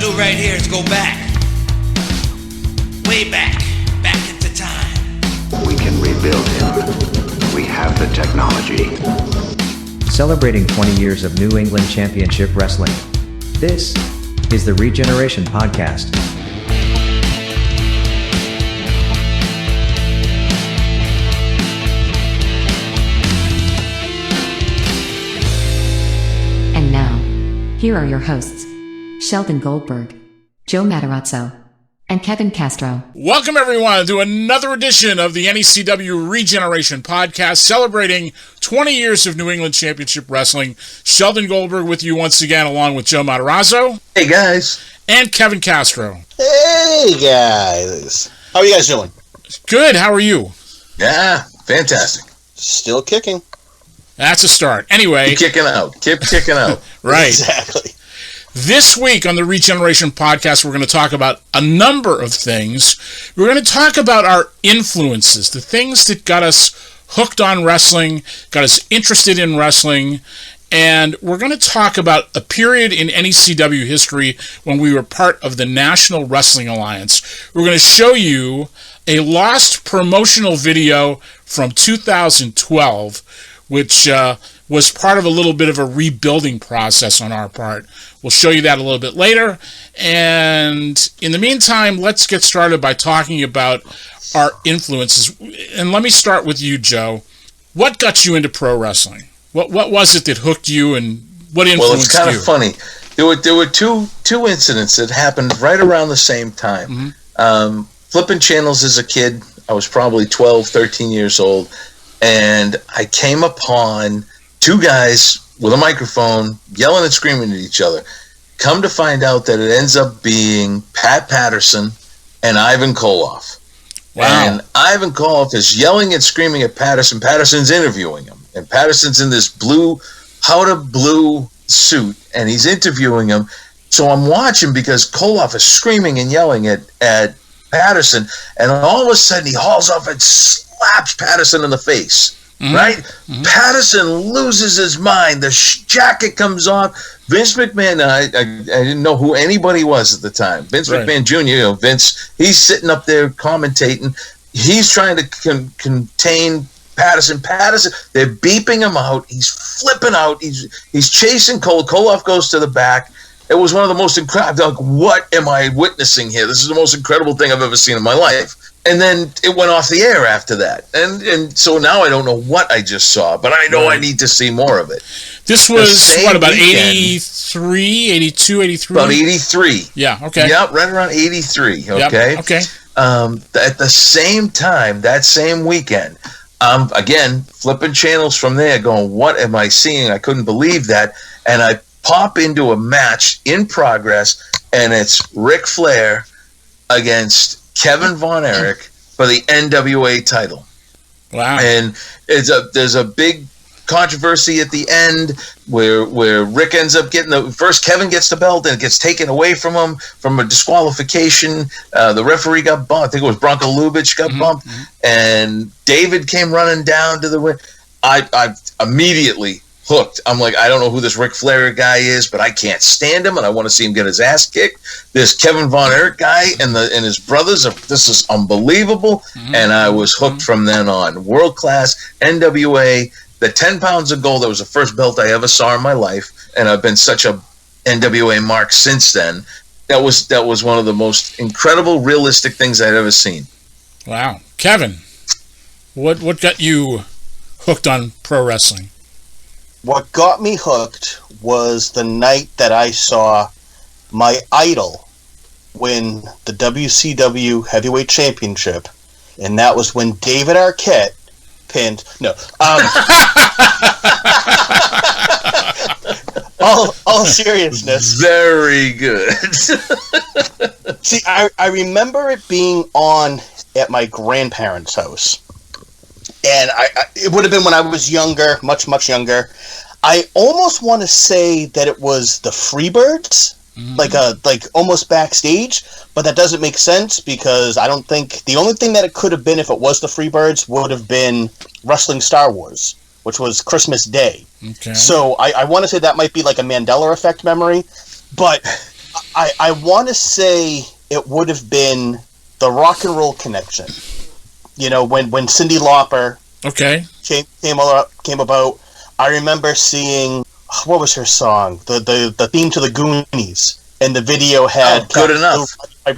do right here is go back. Way back. Back into time. We can rebuild him. We have the technology. Celebrating 20 years of New England Championship Wrestling. This is the Regeneration Podcast. And now, here are your hosts, Sheldon Goldberg, Joe Matarazzo, and Kevin Castro. Welcome, everyone, to another edition of the NECW ReGeneration Podcast, celebrating 20 years of New England Championship Wrestling. Sheldon Goldberg with you once again, along with Joe Matarazzo. Hey, guys. And Kevin Castro. Hey, guys. How are you guys doing? Good. How are you? Yeah, fantastic. Still kicking. That's a start. Anyway. Keep kicking out. Keep kicking out. Right. Exactly. This week on the Regeneration Podcast, we're going to talk about a number of things. We're going to talk about our influences, the things that got us hooked on wrestling, got us interested in wrestling, and we're going to talk about a period in NECW history when we were part of the National Wrestling Alliance. We're going to show you a lost promotional video from 2012, which was part of a little bit of a rebuilding process on our part. We'll show you that a little bit later. And in the meantime, let's get started by talking about our influences. And let me start with you, Joe. What got you into pro wrestling? What was it that hooked you, and what influenced you? Well, it's kind of funny. There were two incidents that happened right around the same time. Mm-hmm. Flipping channels as a kid, I was probably 12, 13 years old, and I came upon two guys with a microphone yelling and screaming at each other. Come to find out that it ends up being Pat Patterson and Ivan Koloff. Wow. And Ivan Koloff is yelling and screaming at Patterson. Patterson's interviewing him. And Patterson's in this powder blue suit, and he's interviewing him. So I'm watching because Koloff is screaming and yelling at Patterson, and all of a sudden he hauls off and slaps Patterson in the face. Mm-hmm. Right? Mm-hmm. Patterson loses his mind. The jacket comes off. Vince McMahon, I didn't know who anybody was at the time. Vince McMahon Jr., Vince, he's sitting up there commentating. He's trying to contain Patterson. They're beeping him out. He's flipping out. He's chasing Cole. Koloff goes to the back. It was one of the most incredible. Like, what am I witnessing here? This is the most incredible thing I've ever seen in my life. And then it went off the air after that. And so now I don't know what I just saw, but I know I need to see more of it. This was, about 83, 82, 83? About 83. Yeah, okay. Yep, right around 83, okay? Yep, okay. At the same time, that same weekend, again, flipping channels from there, going, what am I seeing? I couldn't believe that. And I pop into a match in progress, and it's Ric Flair against Kevin Von Erich for the NWA title. Wow. And there's a big controversy at the end where Rick ends up getting first Kevin gets the belt, and it gets taken away from him from a disqualification. The referee got bumped. I think it was Bronco Lubitsch got bumped, and David came running down to the ring. I immediately hooked. I'm like, I don't know who this Ric Flair guy is, but I can't stand him, and I want to see him get his ass kicked. This Kevin Von Erich guy and his brothers, this is unbelievable, and I was hooked from then on. World class NWA, the 10 pounds of gold. That was the first belt I ever saw in my life, and I've been such a NWA mark since then. That was one of the most incredible, realistic things I'd ever seen. Wow, Kevin, what got you hooked on pro wrestling? What got me hooked was the night that I saw my idol win the WCW Heavyweight Championship, and that was when David Arquette pinned. No. All seriousness. Very good. See, I remember it being on at my grandparents' house. And it would have been when I was younger, much, much younger. I almost want to say that it was the Freebirds, like almost backstage, but that doesn't make sense because I don't think the only thing that it could have been if it was the Freebirds would have been Wrestling Star Wars, which was Christmas Day. Okay. So I want to say that might be like a Mandela effect memory, but I want to say it would have been the Rock and Roll Connection. You know, when Cyndi Lauper came about. I remember seeing, what was her song? The theme to the Goonies, and the video had Good Enough.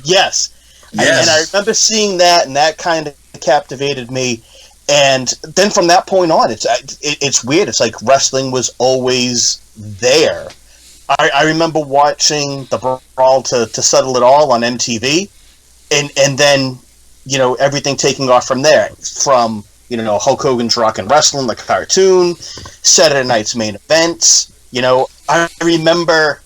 Yes. And I remember seeing that, and that kind of captivated me. And then from that point on, it's weird. It's like wrestling was always there. I remember watching the Brawl to Settle It All on MTV, and then, you know, everything taking off from there. From, you know, Hulk Hogan's Rockin' Wrestling, the cartoon, Saturday Night's Main Events. You know, I remember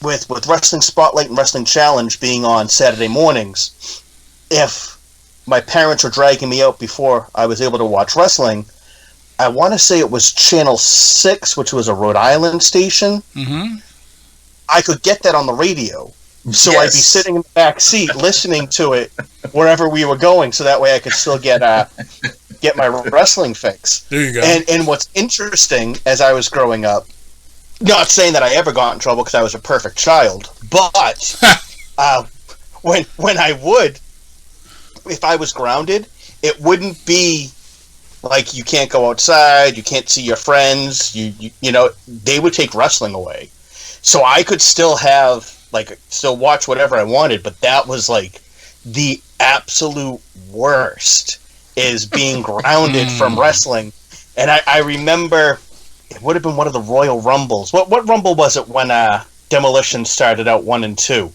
with Wrestling Spotlight and Wrestling Challenge being on Saturday mornings, if my parents were dragging me out before I was able to watch wrestling, I want to say it was Channel 6, which was a Rhode Island station. Mm-hmm. I could get that on the radio. So I'd be sitting in the back seat listening to it wherever we were going, so that way I could still get my wrestling fix. There you go. And what's interesting, as I was growing up, not saying that I ever got in trouble because I was a perfect child, but when I would, if I was grounded, it wouldn't be like you can't go outside, you can't see your friends, you know, they would take wrestling away. So I could still still watch whatever I wanted, but that was like the absolute worst, is being grounded from wrestling. And I remember it would have been one of the Royal Rumbles. What Rumble was it when Demolition started out 1 and 2?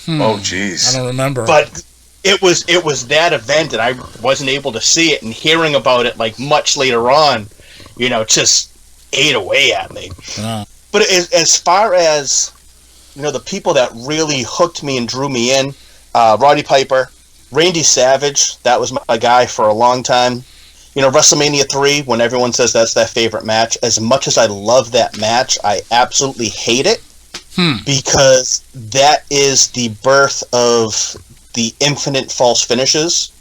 Oh, jeez. I don't remember. But it was that event, and I wasn't able to see it, and hearing about it like much later on, you know, just ate away at me. But as far as, you know, the people that really hooked me and drew me in, Roddy Piper, Randy Savage, that was my guy for a long time. You know, WrestleMania 3, when everyone says that's their favorite match, as much as I love that match, I absolutely hate it, because that is the birth of the infinite false finishes.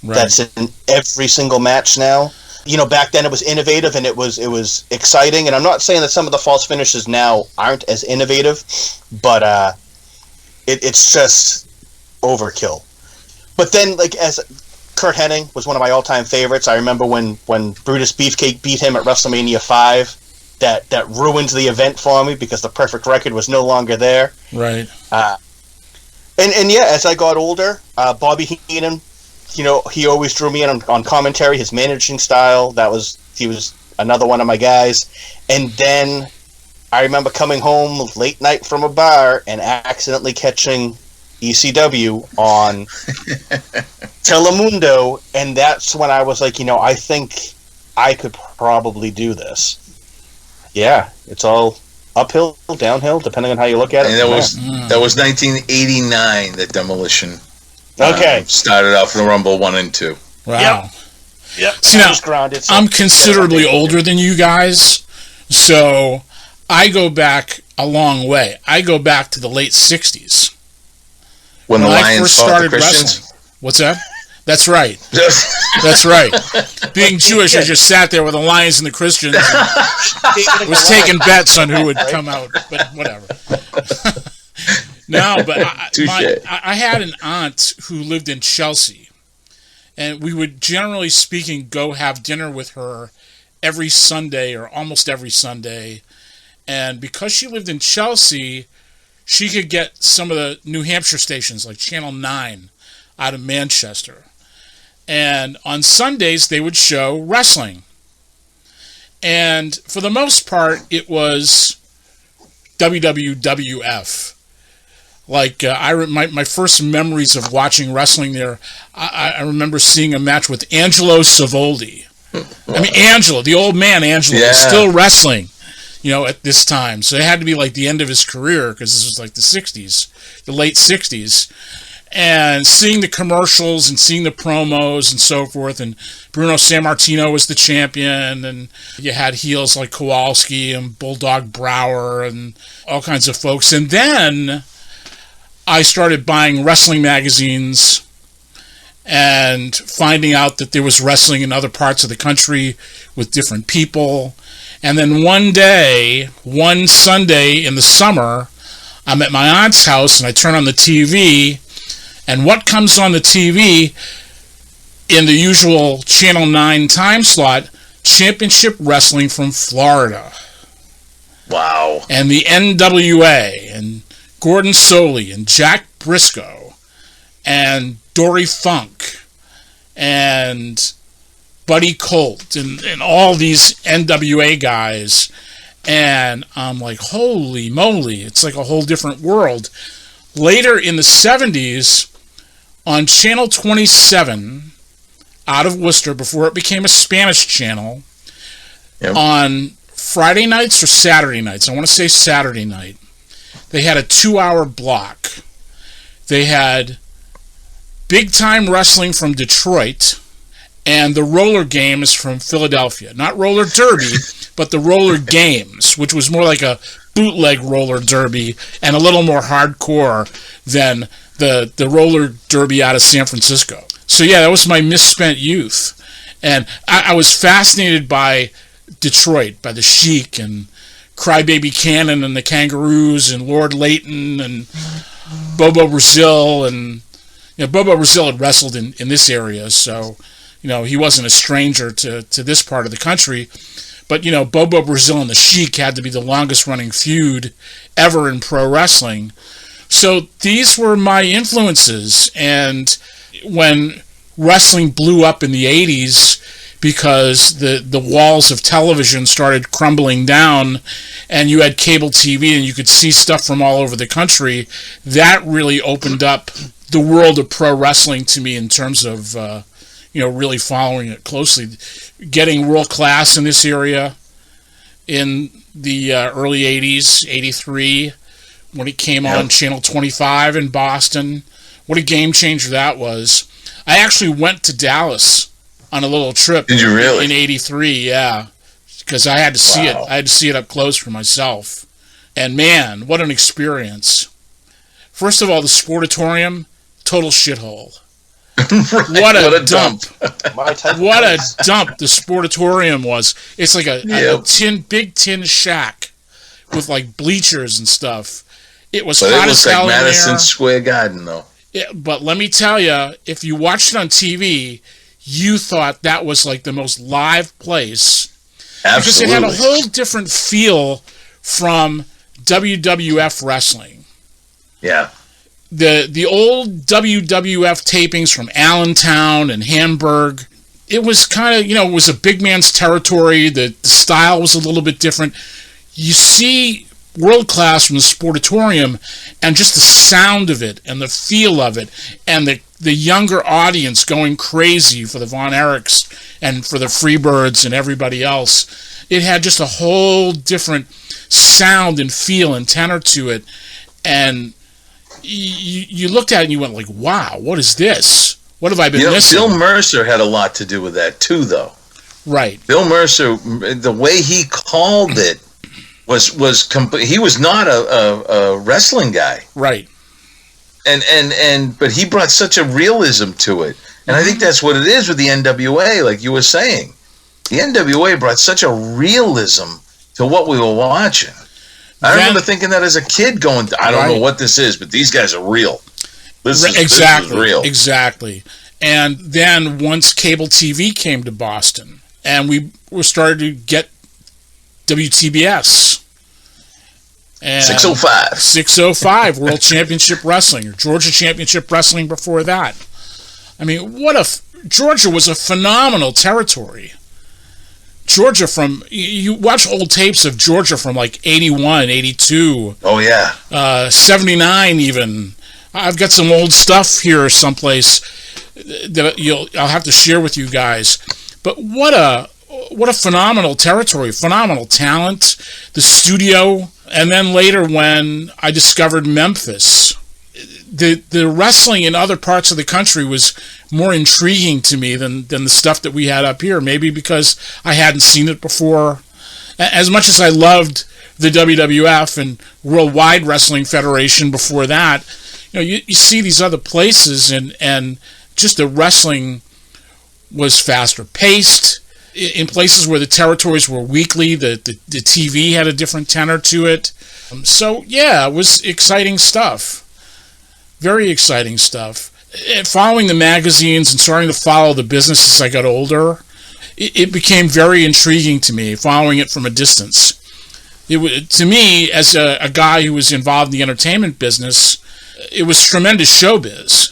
Right. That's in every single match now. You know, back then it was innovative and it was exciting, and I'm not saying that some of the false finishes now aren't as innovative, but it's just overkill. But then, like, as Kurt Hennig was one of my all-time favorites. I remember when Brutus Beefcake beat him at WrestleMania 5, that ruined the event for me because the perfect record was no longer there. Right. And yeah, as I got older, Bobby Heenan, you know, he always drew me in on commentary, his managing style. He was another one of my guys. And then I remember coming home late night from a bar and accidentally catching ECW on Telemundo, and that's when I was like, you know, I think I could probably do this. Yeah, it's all uphill, downhill, depending on how you look at it. And that was 1989 that Demolition Okay. Started off in the Rumble 1 and 2. Wow. Yep. See, now, I'm considerably older than you guys, so I go back a long way. I go back to the late 60s. When the Lions fought the Christians? Wrestling. What's that? That's right. That's right. Being Jewish, I just sat there with the Lions and the Christians and was taking bets on who would come out, but whatever. No, but I had an aunt who lived in Chelsea, and we would, generally speaking, go have dinner with her every Sunday or almost every Sunday. And because she lived in Chelsea, she could get some of the New Hampshire stations, like Channel 9, out of Manchester. And on Sundays, they would show wrestling. And for the most part, it was WWF. Like, my first memories of watching wrestling there, I remember seeing a match with Angelo Savoldi. I mean, Angelo, the old man Angelo, was still wrestling, you know, at this time. So it had to be like the end of his career, because this was like the 60s, the late 60s. And seeing the commercials and seeing the promos and so forth, and Bruno Sammartino was the champion, and you had heels like Kowalski and Bulldog Brower and all kinds of folks. And then I started buying wrestling magazines and finding out that there was wrestling in other parts of the country with different people. And then one Sunday in the summer, I'm at my aunt's house and I turn on the TV, and what comes on the TV in the usual Channel 9 time slot? Championship Wrestling from Florida. Wow. And the NWA, and Gordon Solie, and Jack Briscoe, and Dory Funk, and Buddy Colt, and all these NWA guys. And I'm like, holy moly, it's like a whole different world. Later in the 70s, on Channel 27, out of Worcester, before it became a Spanish channel, on Friday nights or Saturday nights, I want to say Saturday night, they had a 2-hour block. They had Big Time Wrestling from Detroit, and the Roller Games from Philadelphia. Not Roller Derby, but the Roller Games, which was more like a bootleg roller derby and a little more hardcore than the roller derby out of San Francisco. So yeah, that was my misspent youth. And I was fascinated by Detroit, by the Chic and Crybaby Cannon and the Kangaroos and Lord Layton and Bobo Brazil. And Bobo Brazil had wrestled in this area, so he wasn't a stranger to this part of the country. But, Bobo Brazil and the Sheik had to be the longest running feud ever in pro wrestling. So these were my influences. And when wrestling blew up in the 80s because the walls of television started crumbling down and you had cable TV and you could see stuff from all over the country, that really opened up the world of pro wrestling to me in terms of really following it closely, getting world class in this area in the early 80s, 83, when it came on Channel 25 in Boston. What a game changer that was. I actually went to Dallas on a little trip. Did you really? In 83, yeah, because I had to see it. I had to see it up close for myself. And man, what an experience. First of all, the Sportatorium, total shithole. Right. What a dump. What a dump the Sportatorium was. It's like a big tin shack with like bleachers and stuff. It was hot as hell in there. It looks like Madison Square Garden, though. Yeah, but let me tell you, if you watched it on TV, you thought that was like the most live place. Absolutely. Because it had a whole different feel from WWF wrestling. Yeah. The old WWF tapings from Allentown and Hamburg, it was kind of, it was a big man's territory. The style was a little bit different. You see world class from the Sportatorium, and just the sound of it and the feel of it and the younger audience going crazy for the Von Erichs and for the Freebirds and everybody else. It had just a whole different sound and feel and tenor to it. And you looked at it and you went like, wow, what is this? What have I been missing? Bill Mercer had a lot to do with that too, though. Right. Bill Mercer, the way he called it was complete. He was not a wrestling guy. Right. But he brought such a realism to it. And I think that's what it is with the NWA, like you were saying. The NWA brought such a realism to what we were watching. I remember thinking that as a kid going, I don't know what this is, but these guys are real. This is real. Exactly. And then once cable TV came to Boston, and we were started to get WTBS. And 605. 605, World Championship Wrestling, or Georgia Championship Wrestling before that. I mean, Georgia was a phenomenal territory. Georgia you watch old tapes of Georgia from like 81, 82. Oh, yeah. 79 even. I've got some old stuff here someplace that I'll have to share with you guys. But what a phenomenal territory, phenomenal talent, the studio. And then later when I discovered Memphis, the wrestling in other parts of the country was more intriguing to me than the stuff that we had up here. Maybe because I hadn't seen it before. As much as I loved the WWF and Worldwide Wrestling Federation before that, you see these other places and just the wrestling was faster paced. in places where the territories were weekly, the TV had a different tenor to it. So, yeah, it was exciting stuff. Very exciting stuff. Following the magazines and starting to follow the business as I got older, it became very intriguing to me, following it from a distance. To me, as a guy who was involved in the entertainment business, it was tremendous showbiz.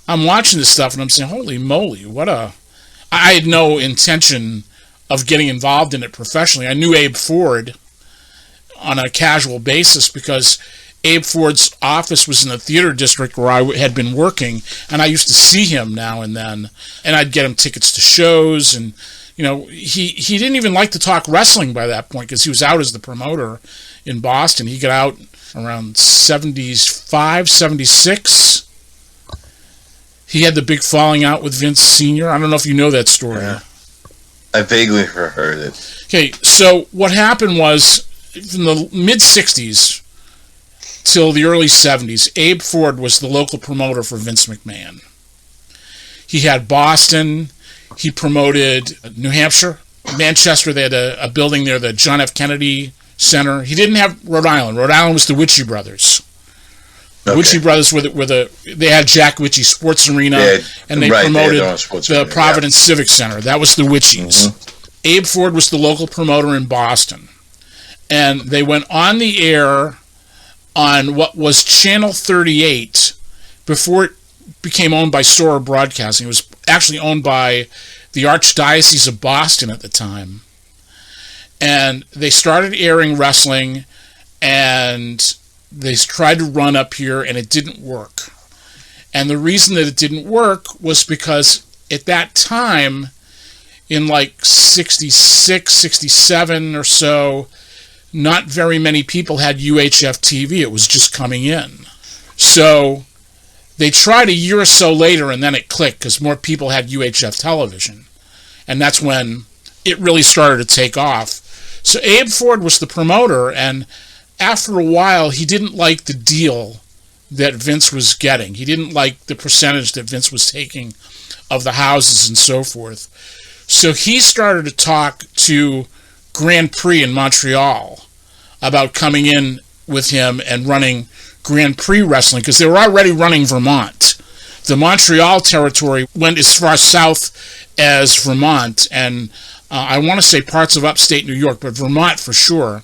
I'm watching this stuff and I'm saying, holy moly, I had no intention of getting involved in it professionally. I knew Abe Ford on a casual basis because Abe Ford's office was in the theater district where I had been working, and I used to see him now and then, and I'd get him tickets to shows, and he didn't even like to talk wrestling by that point because he was out as the promoter in Boston. He got out around 75, 76. He had the big falling out with Vince Sr. I don't know if you know that story. Yeah. I vaguely heard it. Okay, so what happened was, from the mid-'60s till the early 70s, Abe Ford was the local promoter for Vince McMahon. He had Boston. He promoted New Hampshire, Manchester. They had a building there, the John F. Kennedy Center. He didn't have Rhode Island. Rhode Island was the Witchy Brothers. Okay. Witchy Brothers they had Jack Witchy Sports Arena, and they promoted the Providence Civic Center. That was the Witchies. Mm-hmm. Abe Ford was the local promoter in Boston, and they went on the air on what was Channel 38 before it became owned by Storer Broadcasting. It was actually owned by the Archdiocese of Boston at the time, and they started airing wrestling, and they tried to run up here, and it didn't work. And the reason that it didn't work was because at that time, in like 66, 67 or so, not very many people had UHF TV. It was just coming in. So they tried a year or so later, and then it clicked because more people had UHF television. And that's when it really started to take off. So Abe Ford was the promoter, and after a while, he didn't like the deal that Vince was getting. He didn't like the percentage that Vince was taking of the houses and so forth. So he started to talk to Grand Prix in Montreal about coming in with him and running Grand Prix wrestling, because they were already running Vermont. The Montreal territory went as far south as Vermont, and I want to say parts of upstate New York, but Vermont for sure.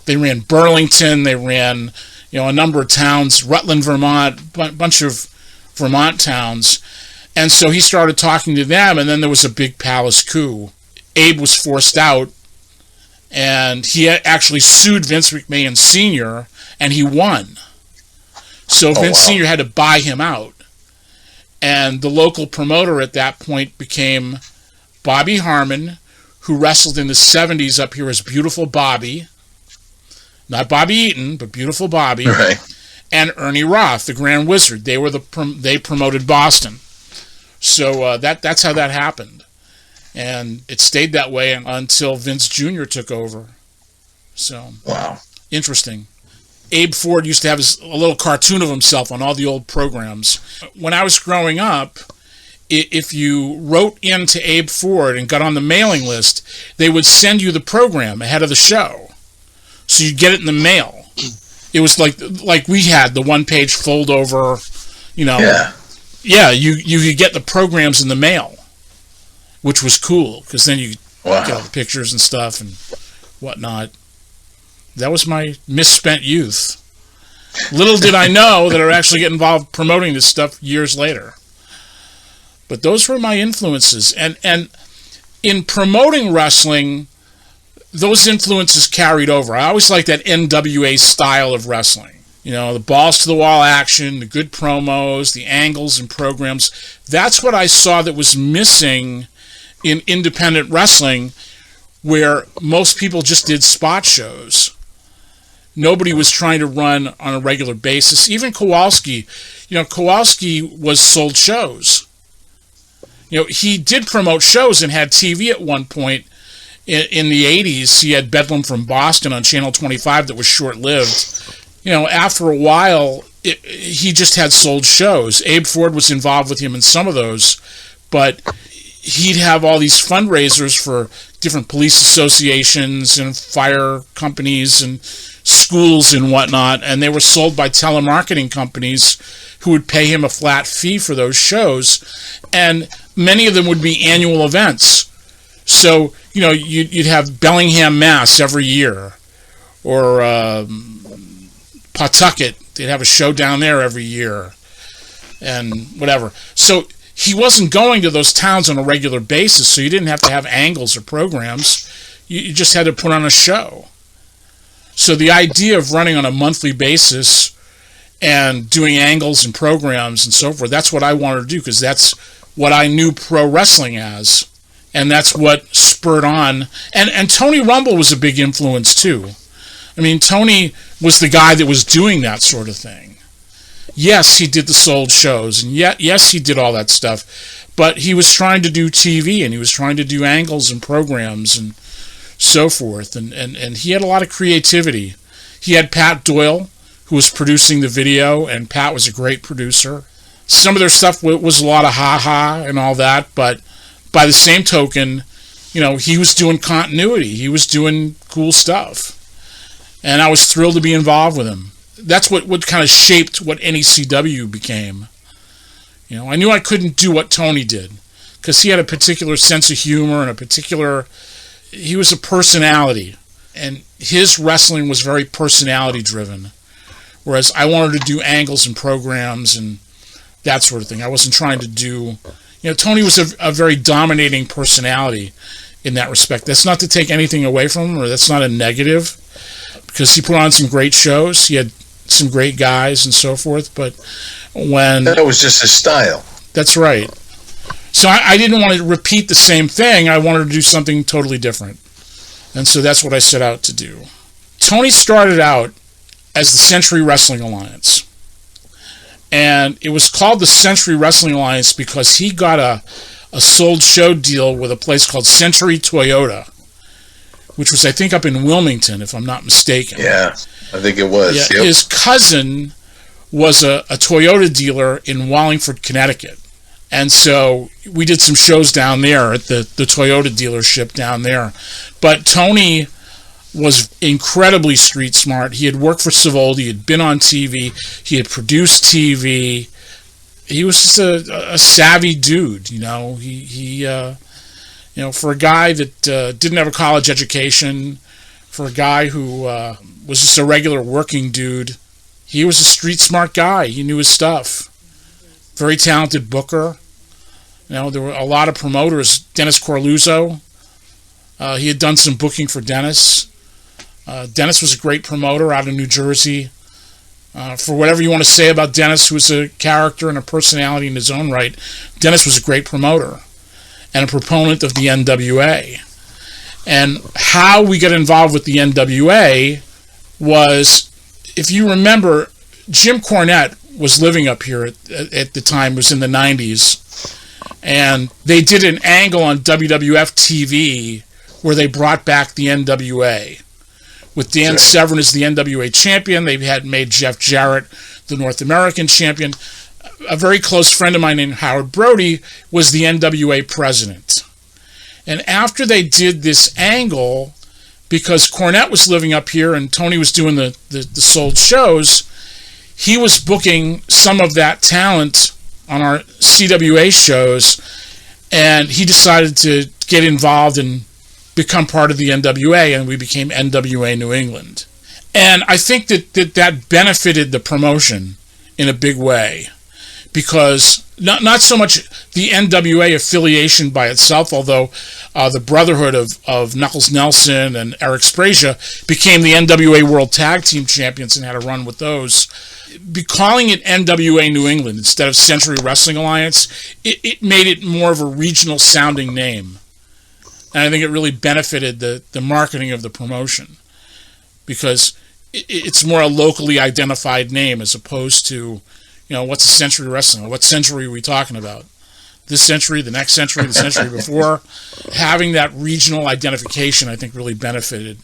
They ran Burlington, they ran, a number of towns, Rutland, Vermont, bunch of Vermont towns. And so he started talking to them, and then there was a big palace coup. Abe was forced out, and he actually sued Vince McMahon Sr., and he won. So Vince Sr. had to buy him out. And the local promoter at that point became Bobby Harmon, who wrestled in the 70s up here as Beautiful Bobby. Not Bobby Eaton, but Beautiful Bobby. Right. And Ernie Roth, the Grand Wizard. They promoted Boston. So that's how that happened. And it stayed that way until Vince Jr. took over. So, wow. Interesting. Abe Ford used to have a little cartoon of himself on all the old programs. When I was growing up, if you wrote into Abe Ford and got on the mailing list, they would send you the program ahead of the show. So you'd get it in the mail. It was like we had the one-page fold-over, Yeah. Yeah, you could get the programs in the mail, which was cool, because then you get all the pictures and stuff and whatnot. That was my misspent youth. Little did I know that I would actually get involved promoting this stuff years later. But those were my influences. And in promoting wrestling, those influences carried over. I always liked that NWA style of wrestling. The balls-to-the-wall action, the good promos, the angles and programs. That's what I saw that was missing in independent wrestling, where most people just did spot shows. Nobody was trying to run on a regular basis. Even Kowalski, Kowalski was sold shows. He did promote shows and had TV at one point in the 80s. He had Bedlam from Boston on Channel 25 that was short-lived. After a while, he just had sold shows. Abe Ford was involved with him in some of those, but he'd have all these fundraisers for different police associations and fire companies and schools and whatnot, and they were sold by telemarketing companies who would pay him a flat fee for those shows, and many of them would be annual events. So, you'd have Bellingham, Mass every year, or Pawtucket, they'd have a show down there every year, and whatever. So he wasn't going to those towns on a regular basis, so you didn't have to have angles or programs. You just had to put on a show. So the idea of running on a monthly basis and doing angles and programs and so forth, that's what I wanted to do, because that's what I knew pro wrestling as. And that's what spurred on. And Tony Rumble was a big influence, too. I mean, Tony was the guy that was doing that sort of thing. Yes, he did the sold shows, and yes, he did all that stuff. But he was trying to do TV, and he was trying to do angles and programs and so forth. And he had a lot of creativity. He had Pat Doyle, who was producing the video, and Pat was a great producer. Some of their stuff was a lot of ha-ha and all that, but by the same token, he was doing continuity. He was doing cool stuff. And I was thrilled to be involved with him. That's what kind of shaped what NECW became. I knew I couldn't do what Tony did, because he had a particular sense of humor and he was a personality. And his wrestling was very personality driven. Whereas I wanted to do angles and programs and that sort of thing. I wasn't trying to do... Tony was a very dominating personality in that respect. That's not to take anything away from him, or that's not a negative, because he put on some great shows. He had some great guys and so forth, but when... That was just his style. That's right. So I didn't want to repeat the same thing. I wanted to do something totally different. And so that's what I set out to do. Tony started out as the Century Wrestling Alliance. And it was called the Century Wrestling Alliance because he got a sold show deal with a place called Century Toyota, which was, I think, up in Wilmington, if I'm not mistaken. Yeah, I think it was. Yeah, yep. His cousin was a Toyota dealer in Wallingford, Connecticut. And so we did some shows down there at the Toyota dealership down there. But Tony was incredibly street smart. He had worked for Savoldi, he had been on TV, he had produced TV. He was just a savvy dude, He for a guy that didn't have a college education, for a guy who was just a regular working dude, he was a street smart guy. He knew his stuff. Very talented booker. There were a lot of promoters. Dennis Corluzzo, he had done some booking for Dennis. Dennis was a great promoter out of New Jersey. For whatever you want to say about Dennis, who was a character and a personality in his own right, Dennis was a great promoter and a proponent of the NWA. And how we got involved with the NWA was, if you remember, Jim Cornette was living up here at the time, was in the 90s, and they did an angle on WWF TV where they brought back the NWA. With Dan Severn as the NWA champion, they had made Jeff Jarrett the North American champion. A very close friend of mine named Howard Brody was the NWA president. And after they did this angle, because Cornette was living up here and Tony was doing the sold shows, he was booking some of that talent on our CWA shows, and he decided to get involved and become part of the NWA, and we became NWA New England. And I think that benefited the promotion in a big way, because not so much the NWA affiliation by itself, although the brotherhood of Knuckles Nelson and Eric Sprasia became the NWA World Tag Team Champions and had a run with those. Calling it NWA New England instead of Century Wrestling Alliance, it made it more of a regional sounding name. And I think it really benefited the marketing of the promotion, because it's more a locally identified name as opposed to, what's a Century Wrestling? What century are we talking about? This century, the next century, the century before? Having that regional identification, I think, really benefited.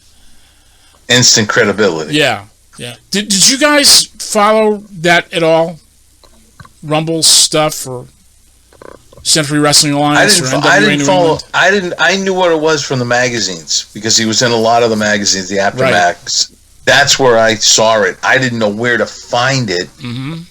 Instant credibility. Yeah. Did you guys follow that at all? Rumble's stuff? Or Century Wrestling Alliance or NWA I didn't New follow. England? I knew what it was from the magazines because he was in a lot of the magazines, the Aftermaths. Right. That's where I saw it. I didn't know where to find it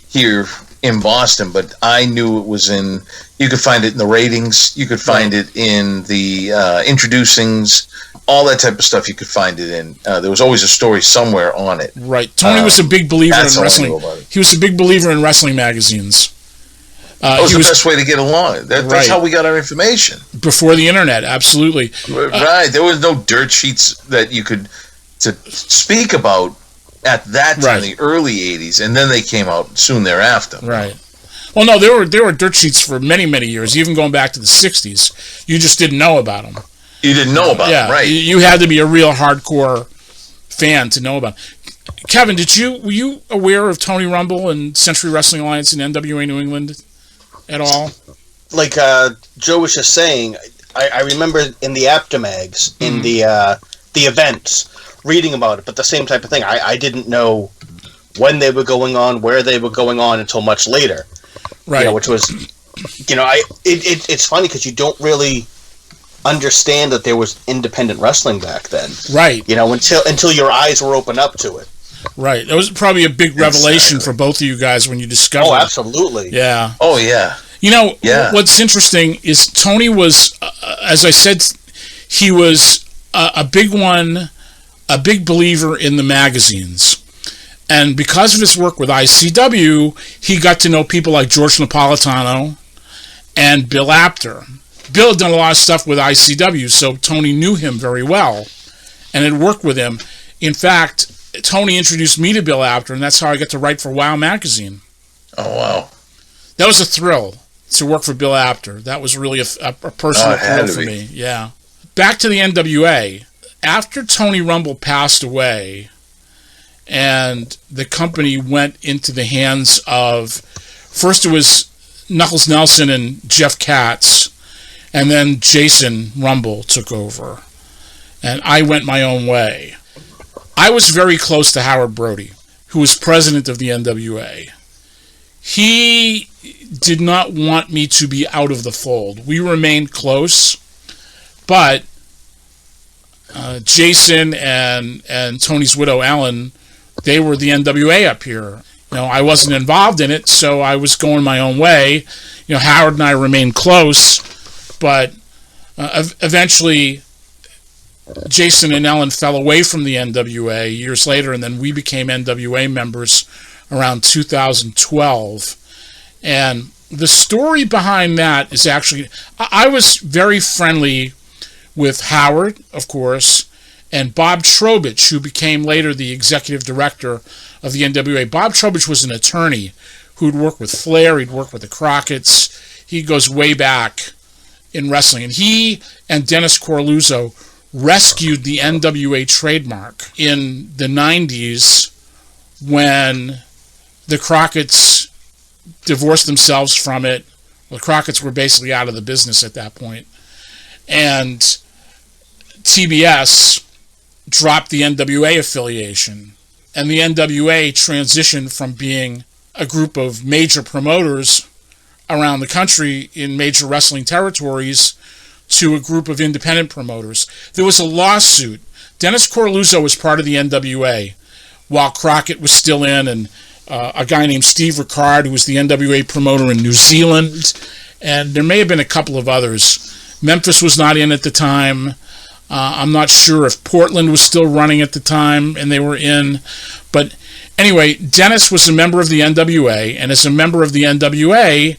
here in Boston, but I knew it was in. You could find it in the ratings. You could find it in the introducings. All that type of stuff you could find it in. There was always a story somewhere on it. Right. Tony was a big believer in wrestling. He was a big believer in wrestling magazines. That was the best way to get along. That's how we got our information. Before the internet, absolutely. Right. There was no dirt sheets that you could to speak about at that time, the early 80s, and then they came out soon thereafter. Right. Well, no, there were dirt sheets for many, many years, even going back to the 60s. You just didn't know about them. You didn't know about it, right? You had to be a real hardcore fan to know about it. Kevin, were you aware of Tony Rumble and Century Wrestling Alliance and NWA New England at all? Like Joe was just saying, I remember in the Aftermags, in the events, reading about it, but the same type of thing. I didn't know when they were going on, where they were going on until much later. Right. Which was, it's funny because you don't really understand that there was independent wrestling back then. Right. Until your eyes were opened up to it. Right. It was probably a big revelation for both of you guys when you discovered it. Oh, absolutely. Yeah. Oh, yeah. What's interesting is Tony was, as I said, he was a big believer in the magazines. And because of his work with ICW, he got to know people like George Napolitano and Bill Apter. Bill had done a lot of stuff with ICW, so Tony knew him very well and had worked with him. In fact, Tony introduced me to Bill Apter, and that's how I got to write for WOW Magazine. Oh, wow. That was a thrill to work for Bill Apter. That was really a personal thrill for me. Yeah. Back to the NWA. After Tony Rumble passed away and the company went into the hands of, first it was Knuckles Nelson and Jeff Katz, and then Jason Rumble took over. And I went my own way. I was very close to Howard Brody, who was president of the NWA. He did not want me to be out of the fold. We remained close, but Jason and Tony's widow, Ellen, they were the NWA up here. I wasn't involved in it, so I was going my own way. Howard and I remained close, but eventually Jason and Ellen fell away from the NWA years later, and then we became NWA members around 2012. And the story behind that is actually, I was very friendly with Howard, of course, and Bob Trowbridge, who became later the executive director of the NWA. Bob Trowbridge was an attorney who'd worked with Flair, he'd worked with the Crockett's. He goes way back in wrestling. And he and Dennis Corluzzo rescued the NWA trademark in the 90s when the Crockett's divorced themselves from it. Well, the Crockett's were basically out of the business at that point. And TBS dropped the NWA affiliation. And the NWA transitioned from being a group of major promoters around the country in major wrestling territories to a group of independent promoters. There was a lawsuit. Dennis Corluzzo was part of the NWA while Crockett was still in, and a guy named Steve Ricard, who was the NWA promoter in New Zealand, and there may have been a couple of others. Memphis was not in at the time. I'm not sure if Portland was still running at the time and they were in. But anyway, Dennis was a member of the NWA, and as a member of the NWA,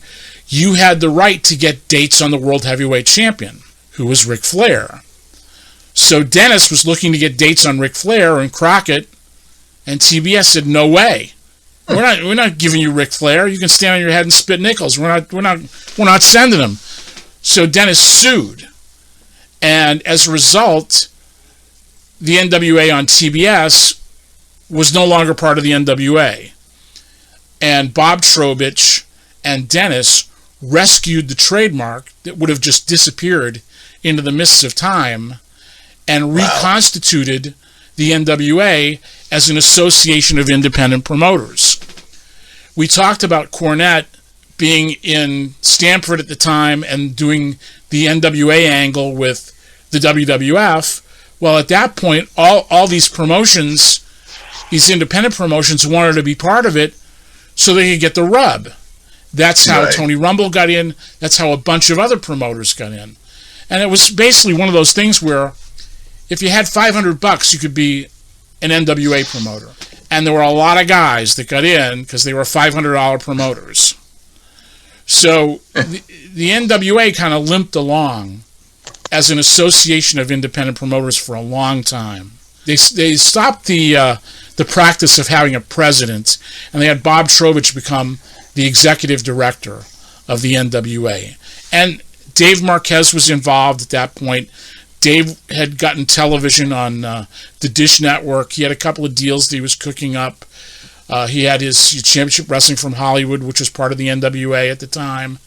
you had the right to get dates on the World Heavyweight Champion, who was Ric Flair. So Dennis was looking to get dates on Ric Flair, and Crockett and TBS said, "No way. We're not giving you Ric Flair. You can stand on your head and spit nickels. We're not sending him." So Dennis sued. And as a result, the NWA on TBS was no longer part of the NWA. And Bob Trowbridge and Dennis rescued the trademark that would have just disappeared into the mists of time and reconstituted the NWA as an association of independent promoters. We talked about Cornette being in Stamford at the time and doing the NWA angle with the WWF, well, at that point, all these promotions, these independent promotions, wanted to be part of it so they could get the rub. That's how Tony Rumble got in. That's how a bunch of other promoters got in. And it was basically one of those things where if you had $500, you could be an NWA promoter. And there were a lot of guys that got in because they were $500 promoters. So the NWA kind of limped along as an association of independent promoters for a long time. They stopped the practice of having a president, and they had Bob Trowbridge become the executive director of the NWA. And Dave Marquez was involved at that point. Dave had gotten television on the Dish Network. He had a couple of deals that he was cooking up. He had his Championship Wrestling from Hollywood, which was part of the NWA at the time.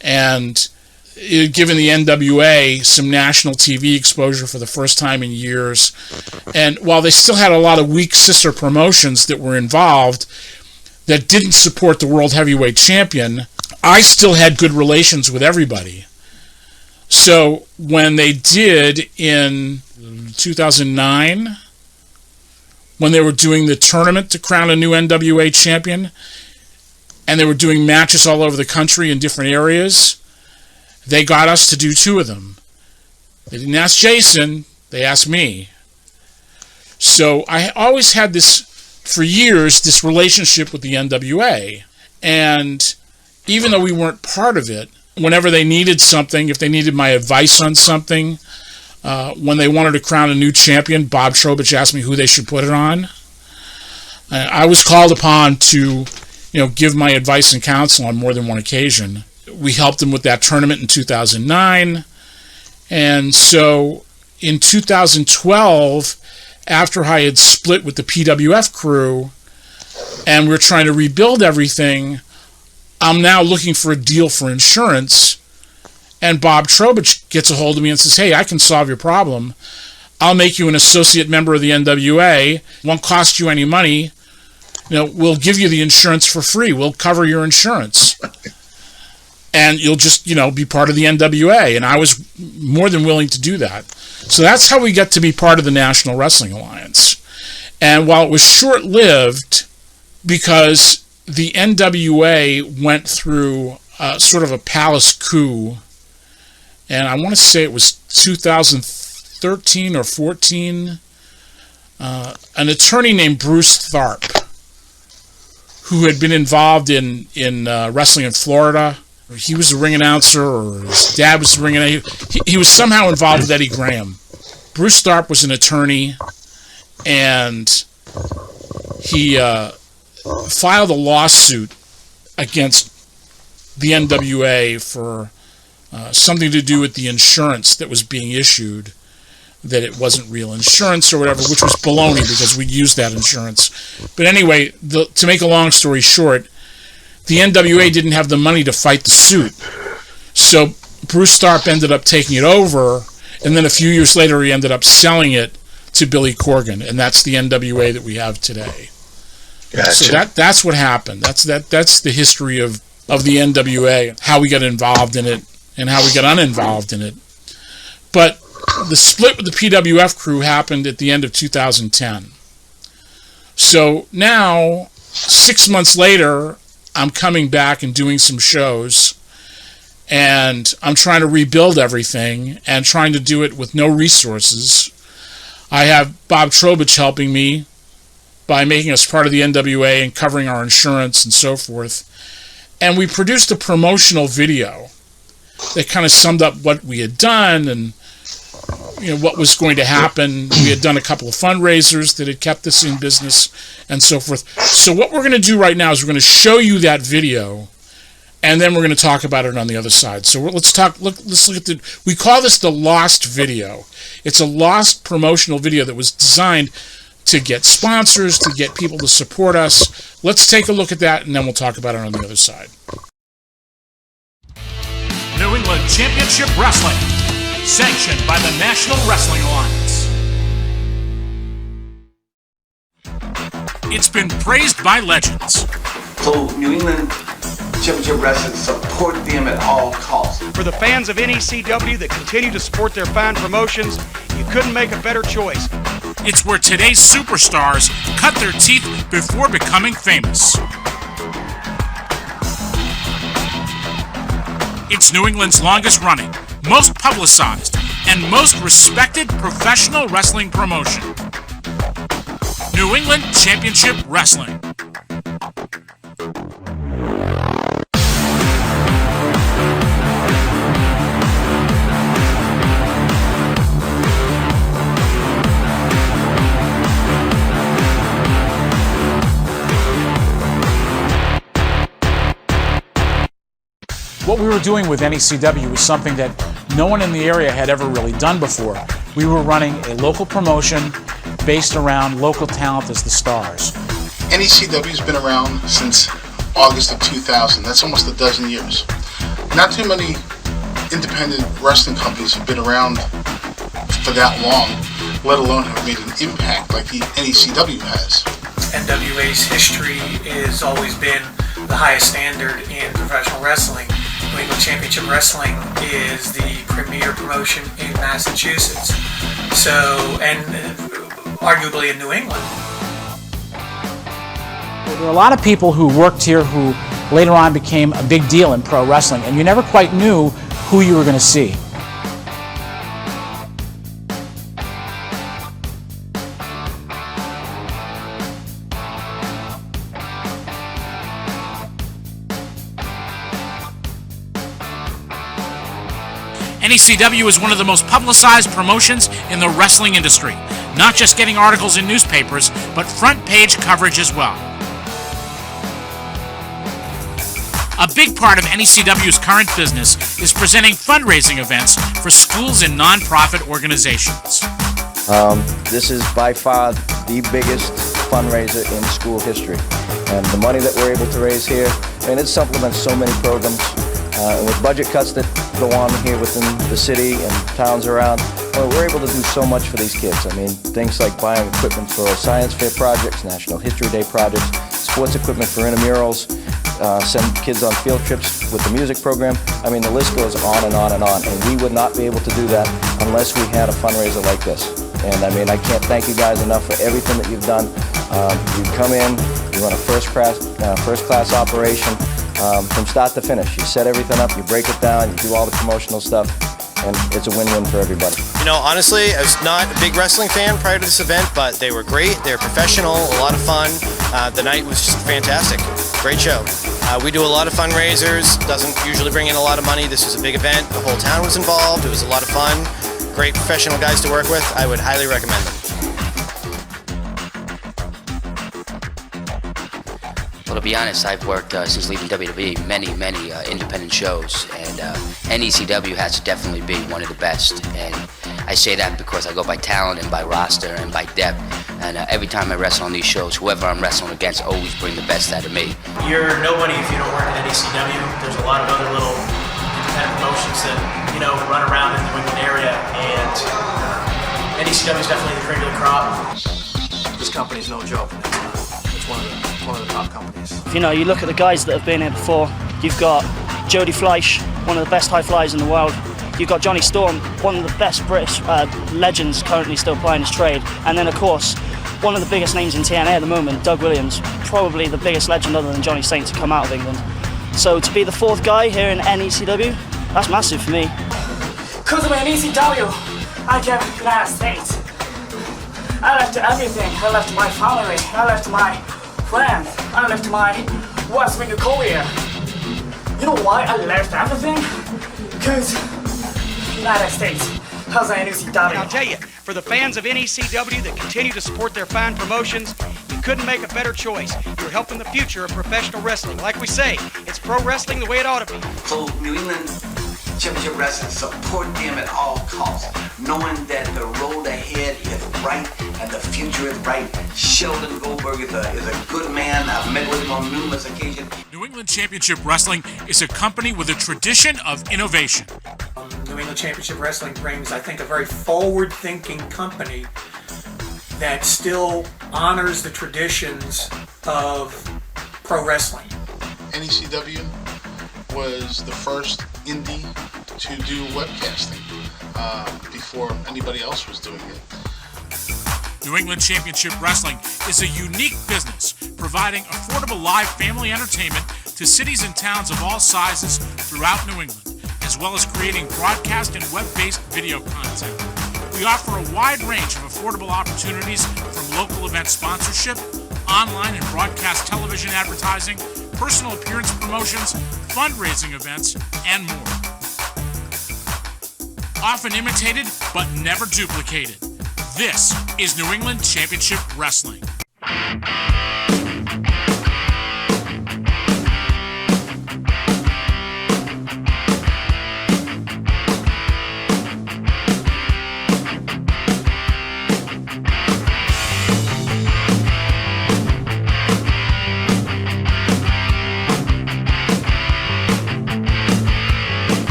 And it had given the NWA some national TV exposure for the first time in years. And while they still had a lot of weak sister promotions that were involved that didn't support the World Heavyweight Champion, I still had good relations with everybody. So when they did in 2009, when they were doing the tournament to crown a new NWA champion, and they were doing matches all over the country in different areas, they got us to do 2 of them. They didn't ask Jason, they asked me. So I always had this, for years, this relationship with the NWA. And even though we weren't part of it, whenever they needed something, if they needed my advice on something, when they wanted to crown a new champion, Bob Trowbridge asked me who they should put it on. I was called upon to, give my advice and counsel on more than one occasion. We helped them with that tournament in 2009. And so in 2012, after I had split with the PWF crew and we're trying to rebuild everything, I'm now looking for a deal for insurance. And Bob Trowbridge gets a hold of me and says, hey, I can solve your problem. I'll make you an associate member of the NWA. It won't cost you any money. We'll give you the insurance for free. We'll cover your insurance. And you'll just, be part of the NWA. And I was more than willing to do that. So that's how we got to be part of the National Wrestling Alliance. And while it was short-lived, because the NWA went through sort of a palace coup, and I want to say it was 2013 or 14, an attorney named Bruce Tharp, who had been involved in wrestling in Florida. He was a ring announcer, or his dad was a ring announcer. He was somehow involved with Eddie Graham. Bruce Tharp was an attorney, and he filed a lawsuit against the NWA for something to do with the insurance that was being issued, that it wasn't real insurance or whatever, which was baloney because we used that insurance. But anyway, to make a long story short, the NWA didn't have the money to fight the suit. So Bruce Tharp ended up taking it over, and then a few years later he ended up selling it to Billy Corgan, and that's the NWA that we have today. Gotcha. So that's what happened. That's the history of the NWA, how we got involved in it, and how we got uninvolved in it. But the split with the PWF crew happened at the end of 2010. So now, 6 months later, I'm coming back and doing some shows, and I'm trying to rebuild everything and trying to do it with no resources. I have Bob Trowbridge helping me by making us part of the NWA and covering our insurance and so forth. And we produced a promotional video that kind of summed up what we had done and what was going to happen. We had done a couple of fundraisers that had kept us in business and so forth. So what we're going to do right now is we're going to show you that video, and then we're going to talk about it on the other side. So let's look at we call this the lost video. It's a lost promotional video that was designed to get sponsors, to get people to support us. Let's take a look at that, and then we'll talk about it on the other side. New England Championship Wrestling, sanctioned by the National Wrestling Alliance. It's been praised by legends. So New England Championship Wrestling. Support them at all costs. For the fans of NECW that continue to support their fine promotions, you couldn't make a better choice. It's where today's superstars cut their teeth before becoming famous. It's New England's longest running, most publicized, and most respected professional wrestling promotion. New England Championship Wrestling. What we were doing with NECW was something that no one in the area had ever really done before. We were running a local promotion based around local talent as the stars. NECW has been around since August of 2000. That's almost a dozen years. Not too many independent wrestling companies have been around for that long, let alone have made an impact like the NECW has. NWA's history has always been the highest standard in professional wrestling. New England Championship Wrestling is the premier promotion in Massachusetts, and arguably in New England. There were a lot of people who worked here who later on became a big deal in pro wrestling, and you never quite knew who you were going to see. NECW is one of the most publicized promotions in the wrestling industry, not just getting articles in newspapers, but front page coverage as well. A big part of NECW's current business is presenting fundraising events for schools and nonprofit organizations. This is by far the biggest fundraiser in school history. And the money that we're able to raise here, it supplements so many programs. And with budget cuts that go on here within the city and towns around, we're able to do so much for these kids. Things like buying equipment for science fair projects, National History Day projects, sports equipment for intramurals, send kids on field trips with the music program. The list goes on and on and on. And we would not be able to do that unless we had a fundraiser like this. And I can't thank you guys enough for everything that you've done. You come in, you run a first-class operation. From start to finish. You set everything up, you break it down, you do all the promotional stuff, and it's a win-win for everybody. Honestly, I was not a big wrestling fan prior to this event, but they were great, they were professional, a lot of fun. The night was just fantastic. Great show. We do a lot of fundraisers, doesn't usually bring in a lot of money. This was a big event, the whole town was involved, it was a lot of fun. Great professional guys to work with, I would highly recommend them. Well, to be honest, I've worked since leaving WWE many independent shows, and NECW has to definitely be one of the best. And I say that because I go by talent and by roster and by depth. And every time I wrestle on these shows, whoever I'm wrestling against always bring the best out of me. You're nobody if you don't work at NECW. There's a lot of other little independent promotions that run around in the New England area, and NECW is definitely the cream of the crop. This company's no joke. It's one of the top companies. You look at the guys that have been here before. You've got Jody Fleisch, one of the best high flyers in the world. You've got Johnny Storm, one of the best British legends currently still plying his trade. And then, of course, one of the biggest names in TNA at the moment, Doug Williams, probably the biggest legend other than Johnny Saint to come out of England. So to be the fourth guy here in NECW, that's massive for me. Because of NECW, I came to the United States. I left everything. I left my family. I left my friends. I left my wrestling career. You know why I left everything? Because United States has NECW. I'll tell you, for the fans of NECW that continue to support their fine promotions, you couldn't make a better choice. You're helping the future of professional wrestling. Like we say, it's pro wrestling the way it ought to be. So New England Championship Wrestling, support them at all costs, knowing that the road ahead is bright and the future is bright. Sheldon Goldberg is a good man. I've met with him on numerous occasions. New England Championship Wrestling is a company with a tradition of innovation. New England Championship Wrestling brings, I think, a very forward-thinking company that still honors the traditions of pro wrestling. NECW was the first indie to do webcasting before anybody else was doing it. New England Championship Wrestling is a unique business providing affordable live family entertainment to cities and towns of all sizes throughout New England, as well as creating broadcast and web-based video content. We offer a wide range of affordable opportunities from local event sponsorship, online and broadcast television advertising, personal appearance promotions, fundraising events, and more. Often imitated, but never duplicated. This is New England Championship Wrestling.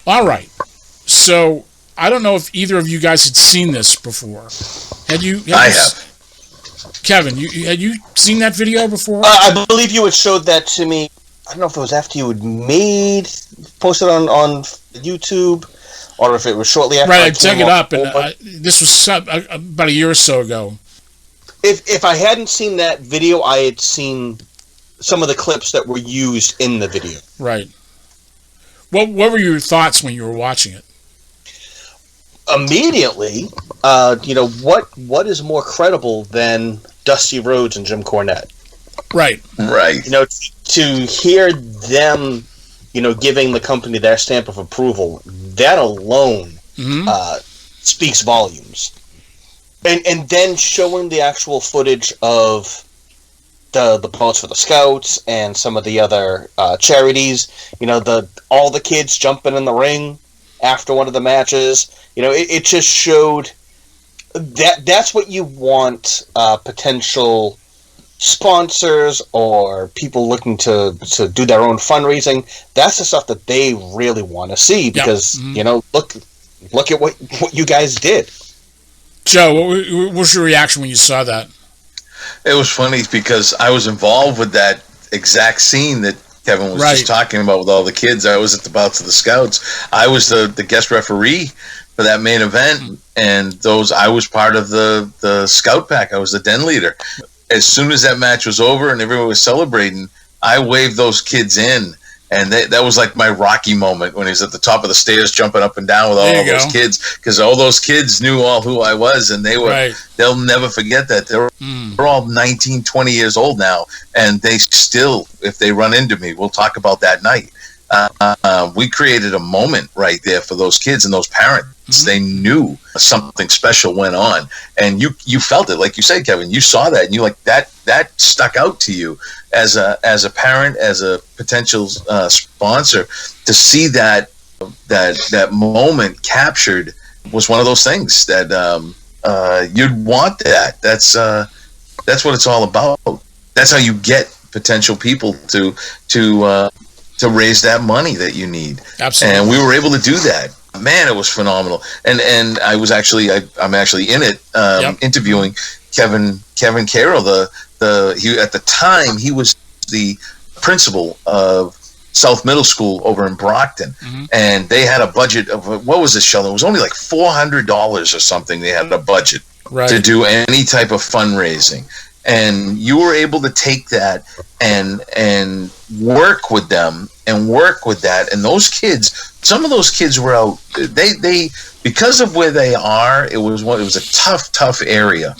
All right. So I don't know if either of you guys had seen this before. I have. Kevin, had you seen that video before? I believe you had showed that to me. I don't know if it was after you had posted on YouTube, or if it was shortly after. Right, I dug it up, and this was about a year or so ago. If I hadn't seen that video, I had seen some of the clips that were used in the video. Right. What were your thoughts when you were watching it? Immediately, what is more credible than Dusty Rhodes and Jim Cornette? Right. Right. To hear them, giving the company their stamp of approval, that alone speaks volumes. And then showing the actual footage of the promotes for the Scouts and some of the other charities, all the kids jumping in the ring after one of the matches, it just showed that's what you want potential sponsors or people looking to do their own fundraising. That's the stuff that they really want to see because, look at what you guys did. Joe, what was your reaction when you saw that? It was funny because I was involved with that exact scene that Kevin was just talking about with all the kids. I was at the bouts of the Scouts. I was the guest referee for that main event, and I was part of the Scout pack. I was the den leader. As soon as that match was over and everyone was celebrating, I waved those kids in. And that was like my Rocky moment when he was at the top of the stairs jumping up and down with all those kids, because all those kids knew all who I was, and they'll never forget that. They're all 19, 20 years old now, and they still, if they run into me, we'll talk about that night. We created a moment right there for those kids and those parents. They knew something special went on, and you felt it, like you said, Kevin. You saw that, and you that stuck out to you as a parent, as a potential sponsor. To see that moment captured was one of those things that you'd want that. That's what it's all about. That's how you get potential people to raise that money that you need. Absolutely. And we were able to do that. Man, it was phenomenal. And I was I'm actually in it interviewing Kevin Carroll. At the time he was the principal of South Middle School over in Brockton, and they had a budget of what was it, Sheldon? It was only like $400 or something. They had a budget to do any type of fundraising. And you were able to take that and work with them and work with that. And those kids, some of those kids were out. They because of where they are, it was a tough area.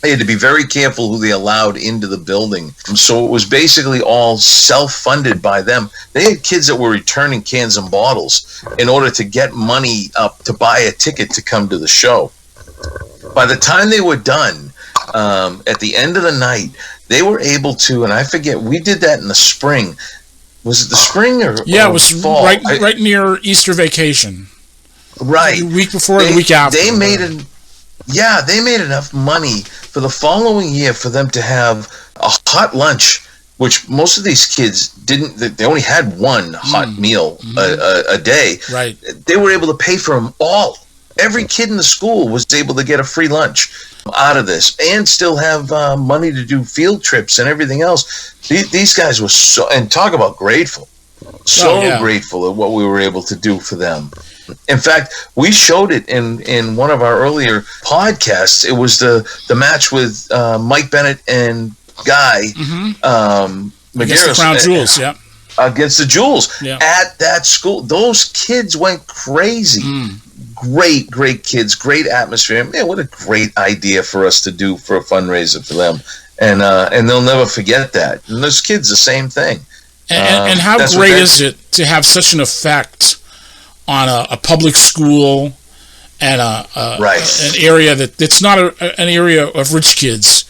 They had to be very careful who they allowed into the building. So it was basically all self-funded by them. They had kids that were returning cans and bottles in order to get money up to buy a ticket to come to the show. By the time they were done, at the end of the night, they were able to, and I forget, we did that in the spring. Was it the spring or it was fall? Right near Easter vacation. Right. The week before, the week after. Yeah, they made enough money for the following year for them to have a hot lunch, which most of these kids didn't. They only had one hot meal a day. Right. They were able to pay for them all. Every kid in the school was able to get a free lunch out of this and still have money to do field trips and everything else. These guys were and talk about grateful. Grateful at what we were able to do for them. In fact, we showed it in one of our earlier podcasts. It was the match with Mike Bennett and Guy against the Crown Jewels, against the Jewels at that school. Those kids went crazy. Great kids, great atmosphere. Man, what a great idea for us to do for a fundraiser for them, and they'll never forget that. And those kids, the same thing. And how great is it to have such an effect on a public school and an area that's not an area of rich kids?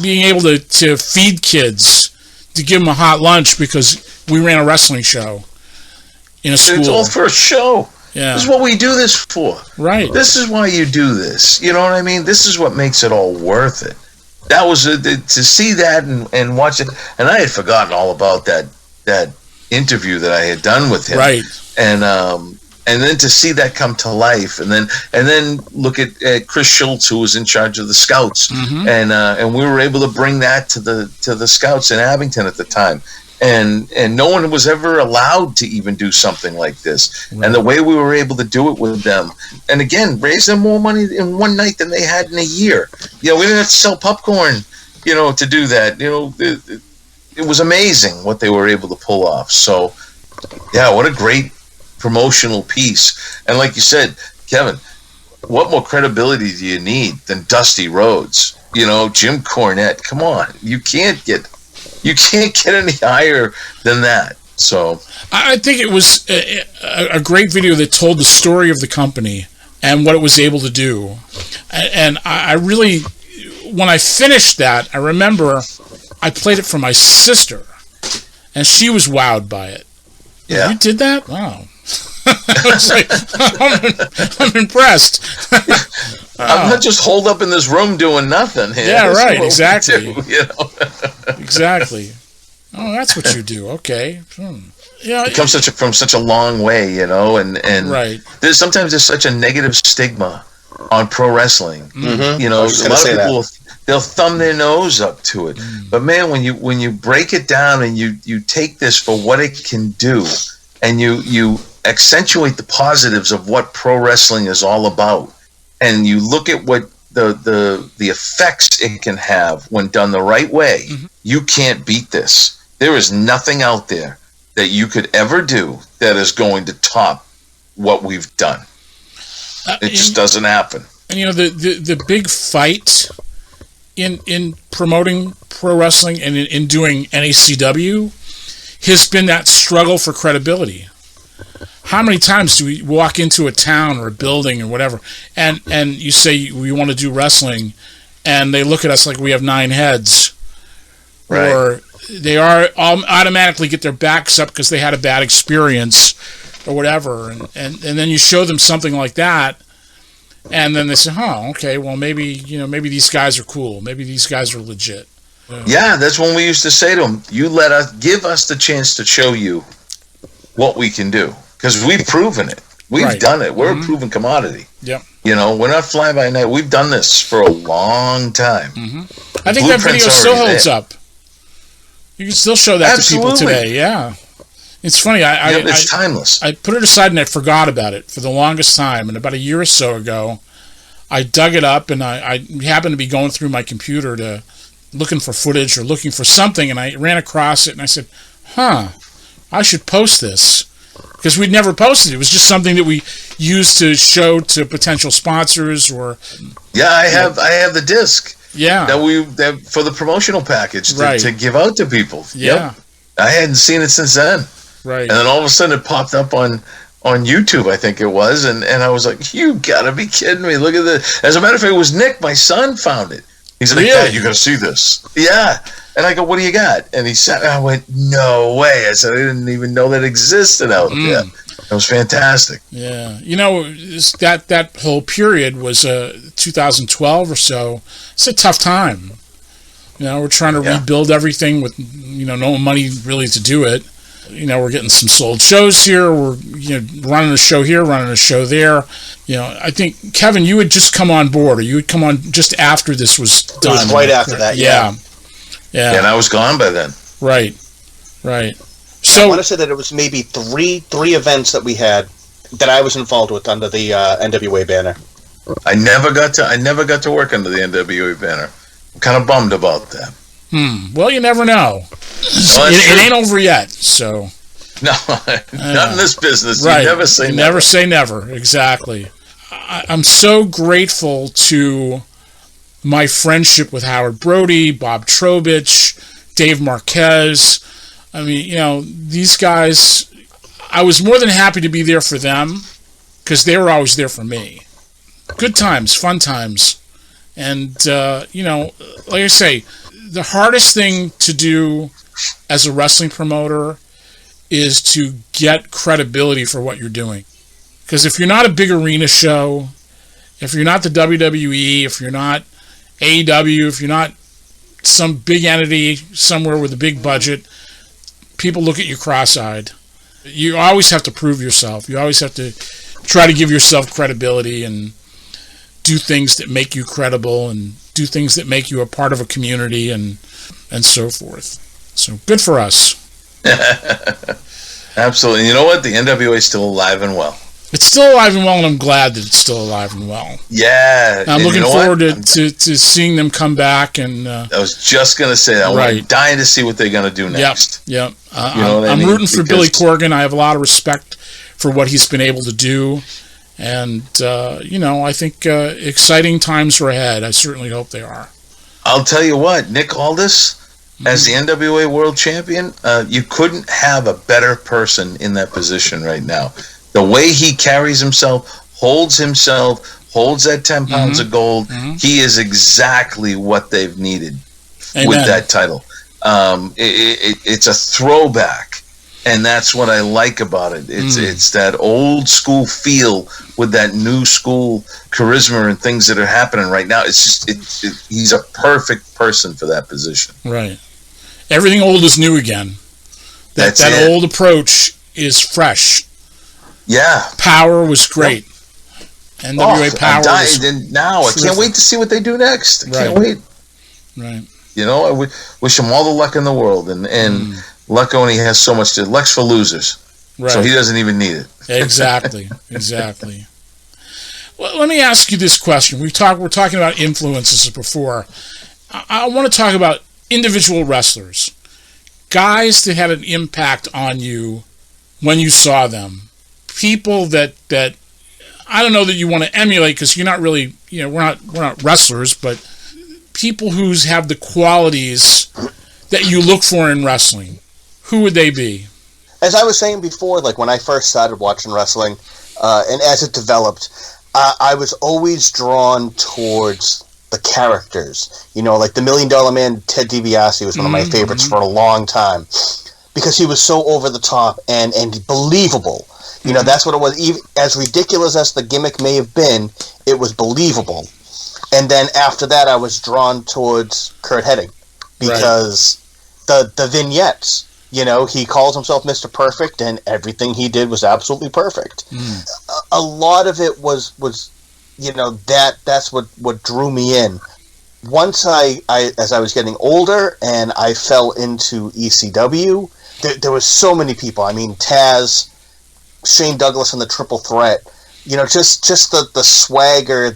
Being able to feed kids, to give them a hot lunch because we ran a wrestling show in a school. It's all for a show. Yeah. This is what we do this for. Right. This is why you do this. You know what I mean? This is what makes it all worth it. That was to see that and watch it. And I had forgotten all about that interview that I had done with him. Right. And then to see that come to life, and then look at Chris Schultz, who was in charge of the Scouts, and we were able to bring that to the Scouts in Abington at the time. And no one was ever allowed to even do something like this. Right. And the way we were able to do it with them, and again, raise them more money in one night than they had in a year. We didn't have to sell popcorn, to do that. It was amazing what they were able to pull off. So, yeah, what a great promotional piece. And like you said, Kevin, what more credibility do you need than Dusty Rhodes? Jim Cornette. Come on, you can't get any higher than that. So I think it was a great video that told the story of the company and what it was able to do. And I really, when I finished that, I remember I played it for my sister, and she was wowed by it. Yeah. You did that? Wow. I'm impressed. I'm not just holed up in this room doing nothing here. Yeah, right. Exactly. Do, Exactly. Oh, that's what you do. Okay. Yeah. It comes from such a long way, and right. Sometimes there's such a negative stigma on pro wrestling. Mm-hmm. A lot of people they'll thumb their nose up to it. But man, when you break it down and you take this for what it can do, and you accentuate the positives of what pro wrestling is all about, and you look at what the effects it can have when done the right way, you can't beat this. There is nothing out there that you could ever do that is going to top what we've done. It just doesn't happen. And the big fight in promoting pro wrestling and in doing NECW has been that struggle for credibility. How many times do we walk into a town or a building or whatever, and you say we want to do wrestling, and they look at us like we have 9 heads, right. Or they automatically get their backs up because they had a bad experience or whatever, and then you show them something like that, and then they say, okay, well maybe these guys are cool, maybe these guys are legit. Yeah, that's when we used to say to them, give us the chance to show you what we can do, because we've proven it. We've done it. We're a proven commodity. Yep. We're not fly by night. We've done this for a long time. I think that video still holds up. You can still show that to people today. Yeah. It's funny. It's timeless. I put it aside and I forgot about it for the longest time. And about a year or so ago, I dug it up, and I happened to be going through my computer looking for footage or looking for something, and I ran across it, and I said, I should post this, because we'd never posted it. It was just something that we used to show to potential sponsors or. Yeah, I have the disc. Yeah. That for the promotional package to give out to people. Yeah. Yep. I hadn't seen it since then. Right. And then all of a sudden it popped up on YouTube, I think it was, and I was like, you gotta be kidding me! Look at this. As a matter of fact, it was Nick, my son, found it. He's like, Dad, you gotta see this. Yeah. And I go, what do you got? And he said, I went, no way. I said, I didn't even know that existed out there. It was fantastic. Yeah. That whole period was 2012 or so. It's a tough time. We're trying to rebuild everything with, no money really to do it. We're getting some sold shows here. We're, running a show here, running a show there. I think, Kevin, you had just come on board, or you had come on just after this was done. It was right after that, Yeah. And I was gone by then. Right. So I want to say that it was maybe three events that we had that I was involved with under the NWA banner. I never got to work under the NWA banner. I'm kind of bummed about that. Well, you never know. It ain't over yet, so. No, not in this business. Right. You never say never. Never say never. Exactly. I'm so grateful to my friendship with Howard Brody, Bob Trowbridge, Dave Marquez. I mean, these guys, I was more than happy to be there for them because they were always there for me. Good times, fun times. And, like I say, the hardest thing to do as a wrestling promoter is to get credibility for what you're doing. Because if you're not a big arena show, if you're not the WWE, if you're not AEW, if you're not some big entity somewhere with a big budget, people look at you cross-eyed. You always have to prove yourself. You always have to try to give yourself credibility and do things that make you credible and do things that make you a part of a community and so forth. So good for us. Absolutely. You know what? The NWA is still alive and well. It's still alive and well, and I'm glad that it's still alive and well. Yeah. I'm looking forward to seeing them come back. And I was just going to say that. Right. I'm dying to see what they're going to do next. Yep. I'm rooting for Billy Corgan. I have a lot of respect for what he's been able to do. And, I think exciting times are ahead. I certainly hope they are. I'll tell you what, Nick Aldis, as the NWA World Champion, you couldn't have a better person in that position right now. The way he carries himself, holds that 10 pounds of gold, he is exactly what they've needed with that title. It's a throwback, and that's what I like about it. It's that old school feel with that new school charisma and things that are happening right now. It's just he's a perfect person for that position. Right. Everything old is new again. That old approach is fresh. Yeah. Power was great. NWA Power was now I can't wait to see what they do next. I can't wait. Right. I wish him all the luck in the world, and luck only has so much to. Luck's for losers, so he doesn't even need it. Exactly. Well, let me ask you this question. We're talking about influences before. I want to talk about individual wrestlers, guys that had an impact on you when you saw them, people that I don't know that you want to emulate because you're not really, we're not wrestlers, but people who have the qualities that you look for in wrestling. Who would they be? As I was saying before, like when I first started watching wrestling, and as it developed, I was always drawn towards the characters. Like the $1 Million Man, Ted DiBiase was one of my favorites for a long time because he was so over the top and believable. That's what it was. Even as ridiculous as the gimmick may have been, it was believable. And then after that, I was drawn towards Kurt Hennig because the vignettes. He calls himself Mr. Perfect, and everything he did was absolutely perfect. A lot of it was that's what drew me in. Once as I was getting older and I fell into ECW, there was so many people. I mean, Taz, Shane Douglas, and the Triple Threat. Just the swagger,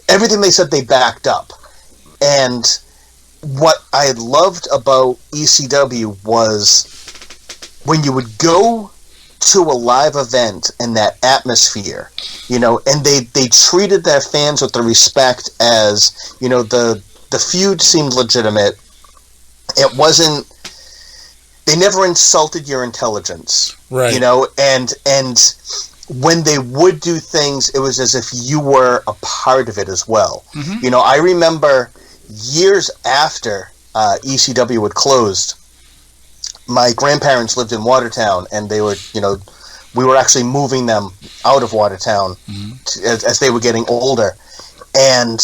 everything they said they backed up. And what I loved about ECW was when you would go to a live event and that atmosphere, and they treated their fans with the respect as, the feud seemed legitimate. It wasn't, they never insulted your intelligence, right? And when they would do things, it was as if you were a part of it as well. I remember years after ECW had closed, my grandparents lived in Watertown, and they were, we were actually moving them out of Watertown as they were getting older. And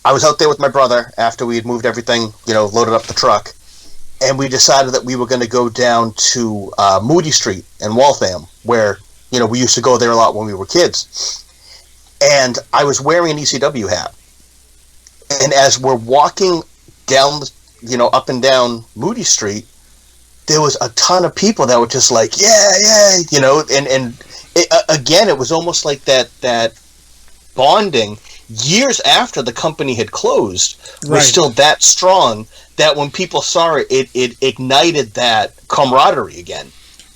I was out there with my brother after we had moved everything, loaded up the truck. And we decided that we were going to go down to Moody Street in Waltham, where, we used to go there a lot when we were kids. And I was wearing an ECW hat. And as we're walking down, up and down Moody Street, there was a ton of people that were just like, yeah, and again, it was almost like that bonding years after the company had closed was still that strong that when people saw it, it ignited that camaraderie again.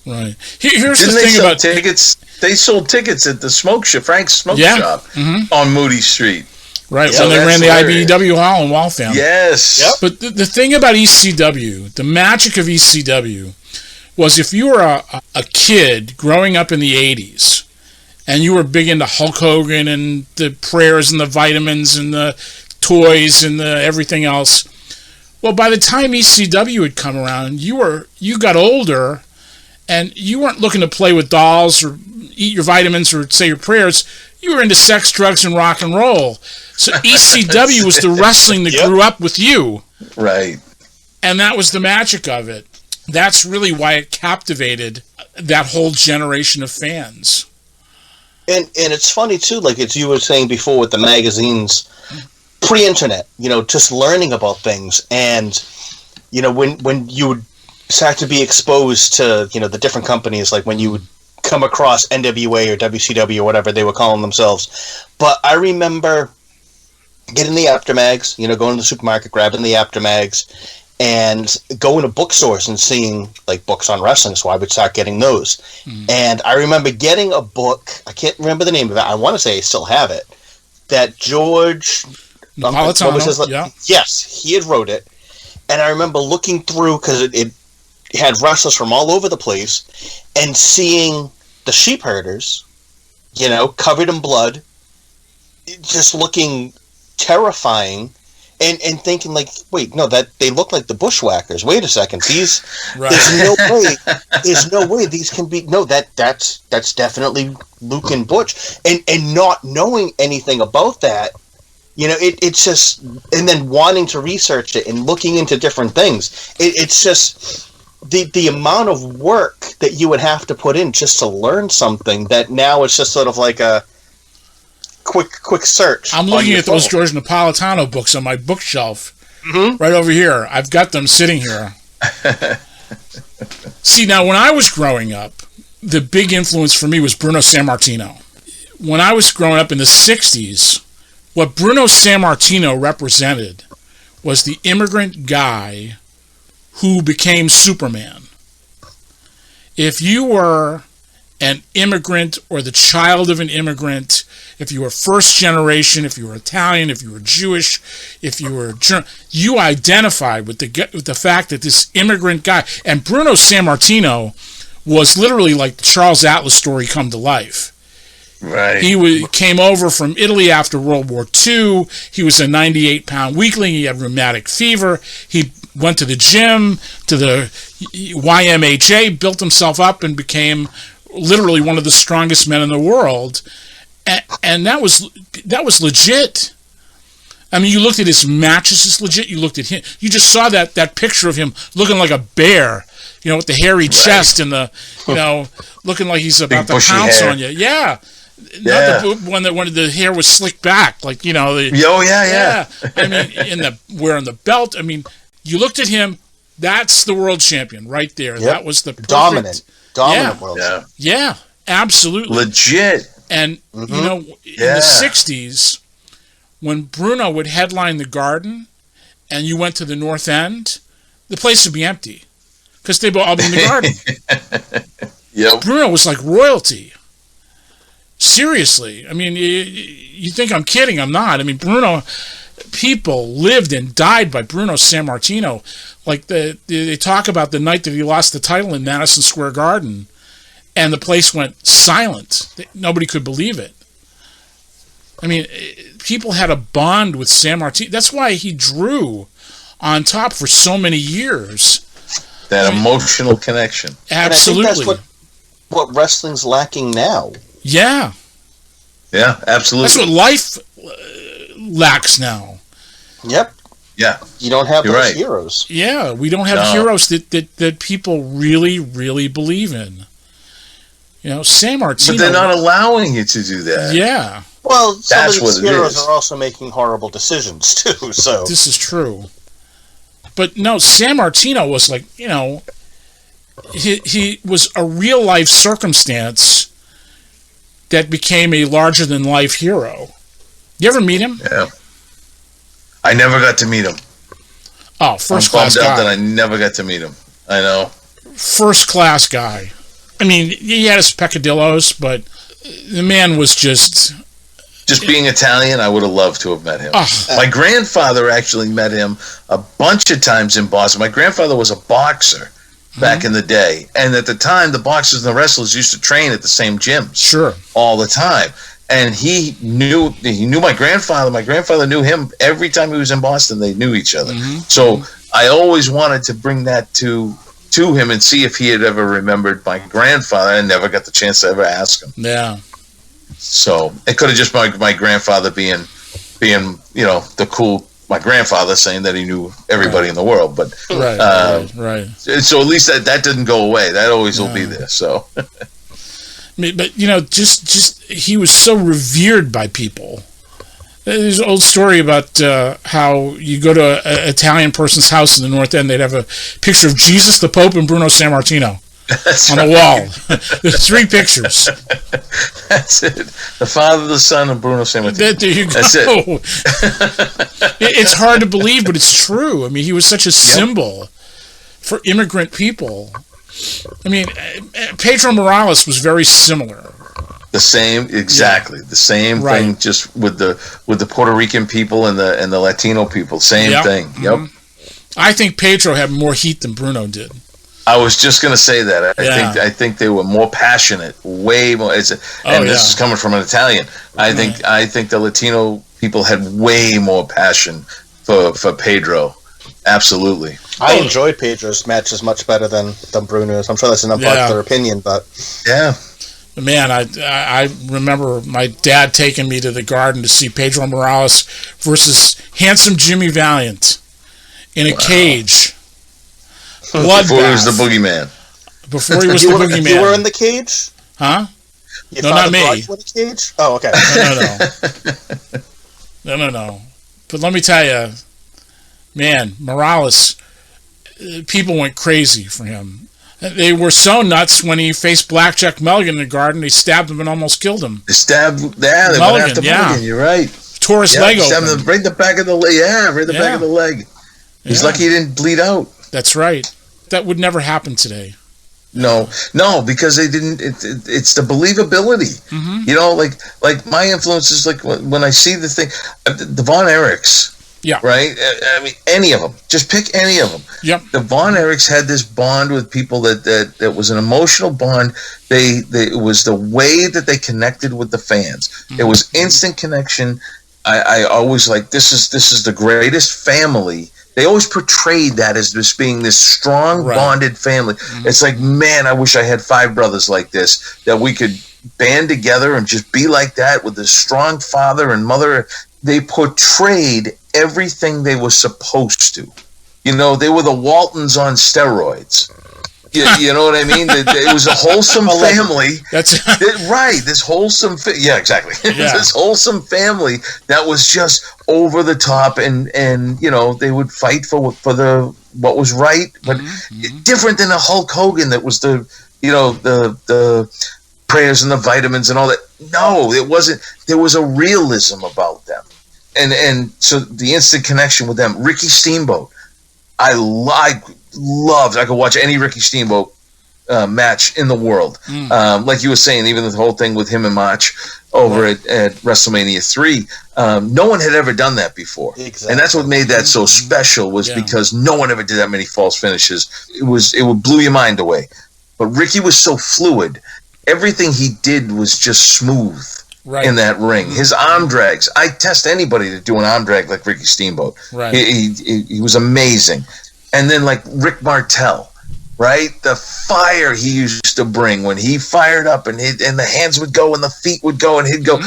Right. Here's Didn't the thing about tickets. They sold tickets at the Frank's Smoke Shop on Moody Street. Right, So when they ran the hilarious. IBEW Hall in Waltham. Yes. Yep. But the thing about ECW, the magic of ECW, was if you were a kid growing up in the 80s, and you were big into Hulk Hogan and the prayers and the vitamins and the toys and the everything else, well, by the time ECW had come around, you got older, and you weren't looking to play with dolls or eat your vitamins or say your prayers. You were into sex, drugs, and rock and roll. So ECW was the wrestling that grew up with you. Right. And that was the magic of it. That's really why it captivated that whole generation of fans. And it's funny, too, like as you were saying before with the magazines, pre-internet, just learning about things. And, when you would start to be exposed to, the different companies, like when you would come across NWA or WCW or whatever they were calling themselves. But I remember getting the aftermags, going to the supermarket, grabbing the aftermags, and going to bookstores and seeing like books on wrestling. So I would start getting those. And I remember getting a book, I can't remember the name of it, I want to say I still have it, that George Napolitano, yes, he had wrote it. And I remember looking through, because it had wrestlers from all over the place, and seeing the sheep herders, covered in blood, just looking terrifying, and thinking like, wait, no, that they look like the bushwhackers. Wait a second, these there's no way these can be. No, that's definitely Luke and Butch, and not knowing anything about that. It's just, and then wanting to research it and looking into different things. It's just the amount of work that you would have to put in just to learn something that now it's just sort of like a quick search. I'm looking at those George Napolitano books on my bookshelf right over here. I've got them sitting here. See, now when I was growing up, the big influence for me was Bruno Sammartino. When I was growing up in the 60s, what Bruno Sammartino represented was the immigrant guy who became Superman. If you were an immigrant or the child of an immigrant, if you were first generation, if you were Italian, if you were Jewish, if you were German, you identified with the fact that this immigrant guy, and Bruno Sammartino was literally like the Charles Atlas story come to life. Right. He came over from Italy after World War II. He was a 98-pound weakling. He had rheumatic fever. He went to the gym, to the YMHA, built himself up, and became literally one of the strongest men in the world. And that was legit. I mean, you looked at his matches, it's legit. You looked at him. You just saw that picture of him looking like a bear, with the hairy chest and the, looking like he's about to pounce on you. Yeah. Not the one that when the hair was slicked back, like, yeah. I mean, wearing the belt. I mean, you looked at him, that's the world champion right there. Yep. That was the perfect, dominant world champion. Yeah, absolutely. Legit. And, in the 60s, when Bruno would headline the Garden and you went to the North End, the place would be empty because they'd all be in the Garden. Yep. Bruno was like royalty. Seriously. I mean, you think I'm kidding. I'm not. I mean, Bruno, people lived and died by Bruno Sammartino. Like, they talk about the night that he lost the title in Madison Square Garden, and the place went silent. Nobody could believe it. I mean, people had a bond with Sammartino. That's why he drew on top for so many years. That emotional connection. Absolutely. And I think that's what wrestling's lacking now. Yeah. Yeah, absolutely. That's what life lacks now. Yep. Yeah. You don't have You're those right. heroes. Yeah, we don't have heroes that people really, really believe in. You know, San Martino. But they're not allowing you to do that. Yeah. Well, some That's of these what it heroes is. are also making horrible decisions too. So This is true. But no, San Martino was like, you know, he was a real life circumstance that became a larger than life hero. You ever meet him? Yeah. I never got to meet him. Oh, first class I'm bummed out guy. that I never got to meet him. I know. First class guy. I mean, he had his peccadillos, but the man was just being Italian, I would have loved to have met him. Oh. My grandfather actually met him a bunch of times in Boston. My grandfather was a boxer back in the day, and at the time, the boxers and the wrestlers used to train at the same gyms. Sure. All the time. And he knew my grandfather. My grandfather knew him. Every time he was in Boston, they knew each other. So I always wanted to bring that to him and see if he had ever remembered my grandfather. I never got the chance to ever ask him. Yeah. So it could have just been my grandfather being the cool my grandfather saying that he knew everybody in the world, but right. So at least that didn't go away. That always will be there. So, but you know, just he was so revered by people. There's an old story about how you go to an Italian person's house in the North End, they'd have a picture of Jesus, the Pope, and Bruno Sammartino on the wall. There's 3 pictures. That's it. The Father, the Son, and Bruno Sammartino. There you go. That's it. It's hard to believe, but it's true. I mean, he was such a symbol for immigrant people. I mean, Pedro Morales was very similar. The same, exactly. The same thing, just with the Puerto Rican people and the Latino people. Same thing. Yep. I think Pedro had more heat than Bruno did. I was just going to say that. I think they were more passionate, way more. This is coming from an Italian. I think the Latino people had way more passion for Pedro. Absolutely. I enjoyed Pedro's matches much better than Bruno's. I'm sure that's an unpopular opinion, but man, I remember my dad taking me to the Garden to see Pedro Morales versus handsome Jimmy Valiant in a cage. Before he was the boogeyman. Before he was the boogeyman. You were in the cage? Huh? No, not me. In the cage? Oh, okay. No. But let me tell you, man, Morales, people went crazy for him. They were so nuts when he faced Blackjack Mulligan in the Garden. They stabbed him and almost killed him. They stabbed. Yeah, they went after Mulligan. You're right. Tore his leg open. Him right in the back of the leg. Yeah, right in the back of the leg. He's lucky he didn't bleed out. That's right. That would never happen today. No, because they didn't. It's the believability. You know, like my influence is like when I see the thing, the Von Erichs. Yeah. Right? I mean, any of them. Just pick any of them. Yep. The Von Erichs had this bond with people that was an emotional bond. It was the way that they connected with the fans. It was instant connection. I always like, this is the greatest family. They always portrayed that as just being this strong, bonded family. It's like, man, I wish I had 5 brothers like this, that we could band together and just be like that with this strong father and mother. They portrayed everything they were supposed to. You know, they were the Waltons on steroids. You know what I mean? It was a wholesome family. That's right. This wholesome, exactly. This wholesome family that was just over the top, and you know, they would fight for what was right, but different than a Hulk Hogan that was the prayers and the vitamins and all that. No, it wasn't. There was a realism about them, and so the instant connection with them. Ricky Steamboat, I loved. I could watch any Ricky Steamboat match in the world. Like you were saying, even the whole thing with him and Mach over at WrestleMania 3, no one had ever done that before. Exactly. And that's what made that so special, was because no one ever did that many false finishes. It would blew your mind away. But Ricky was so fluid. Everything he did was just smooth in that ring. His arm drags. I test anybody to do an arm drag like Ricky Steamboat. He was amazing. And then like Rick Martel, right? The fire he used to bring when he fired up, and the hands would go and the feet would go and he'd go.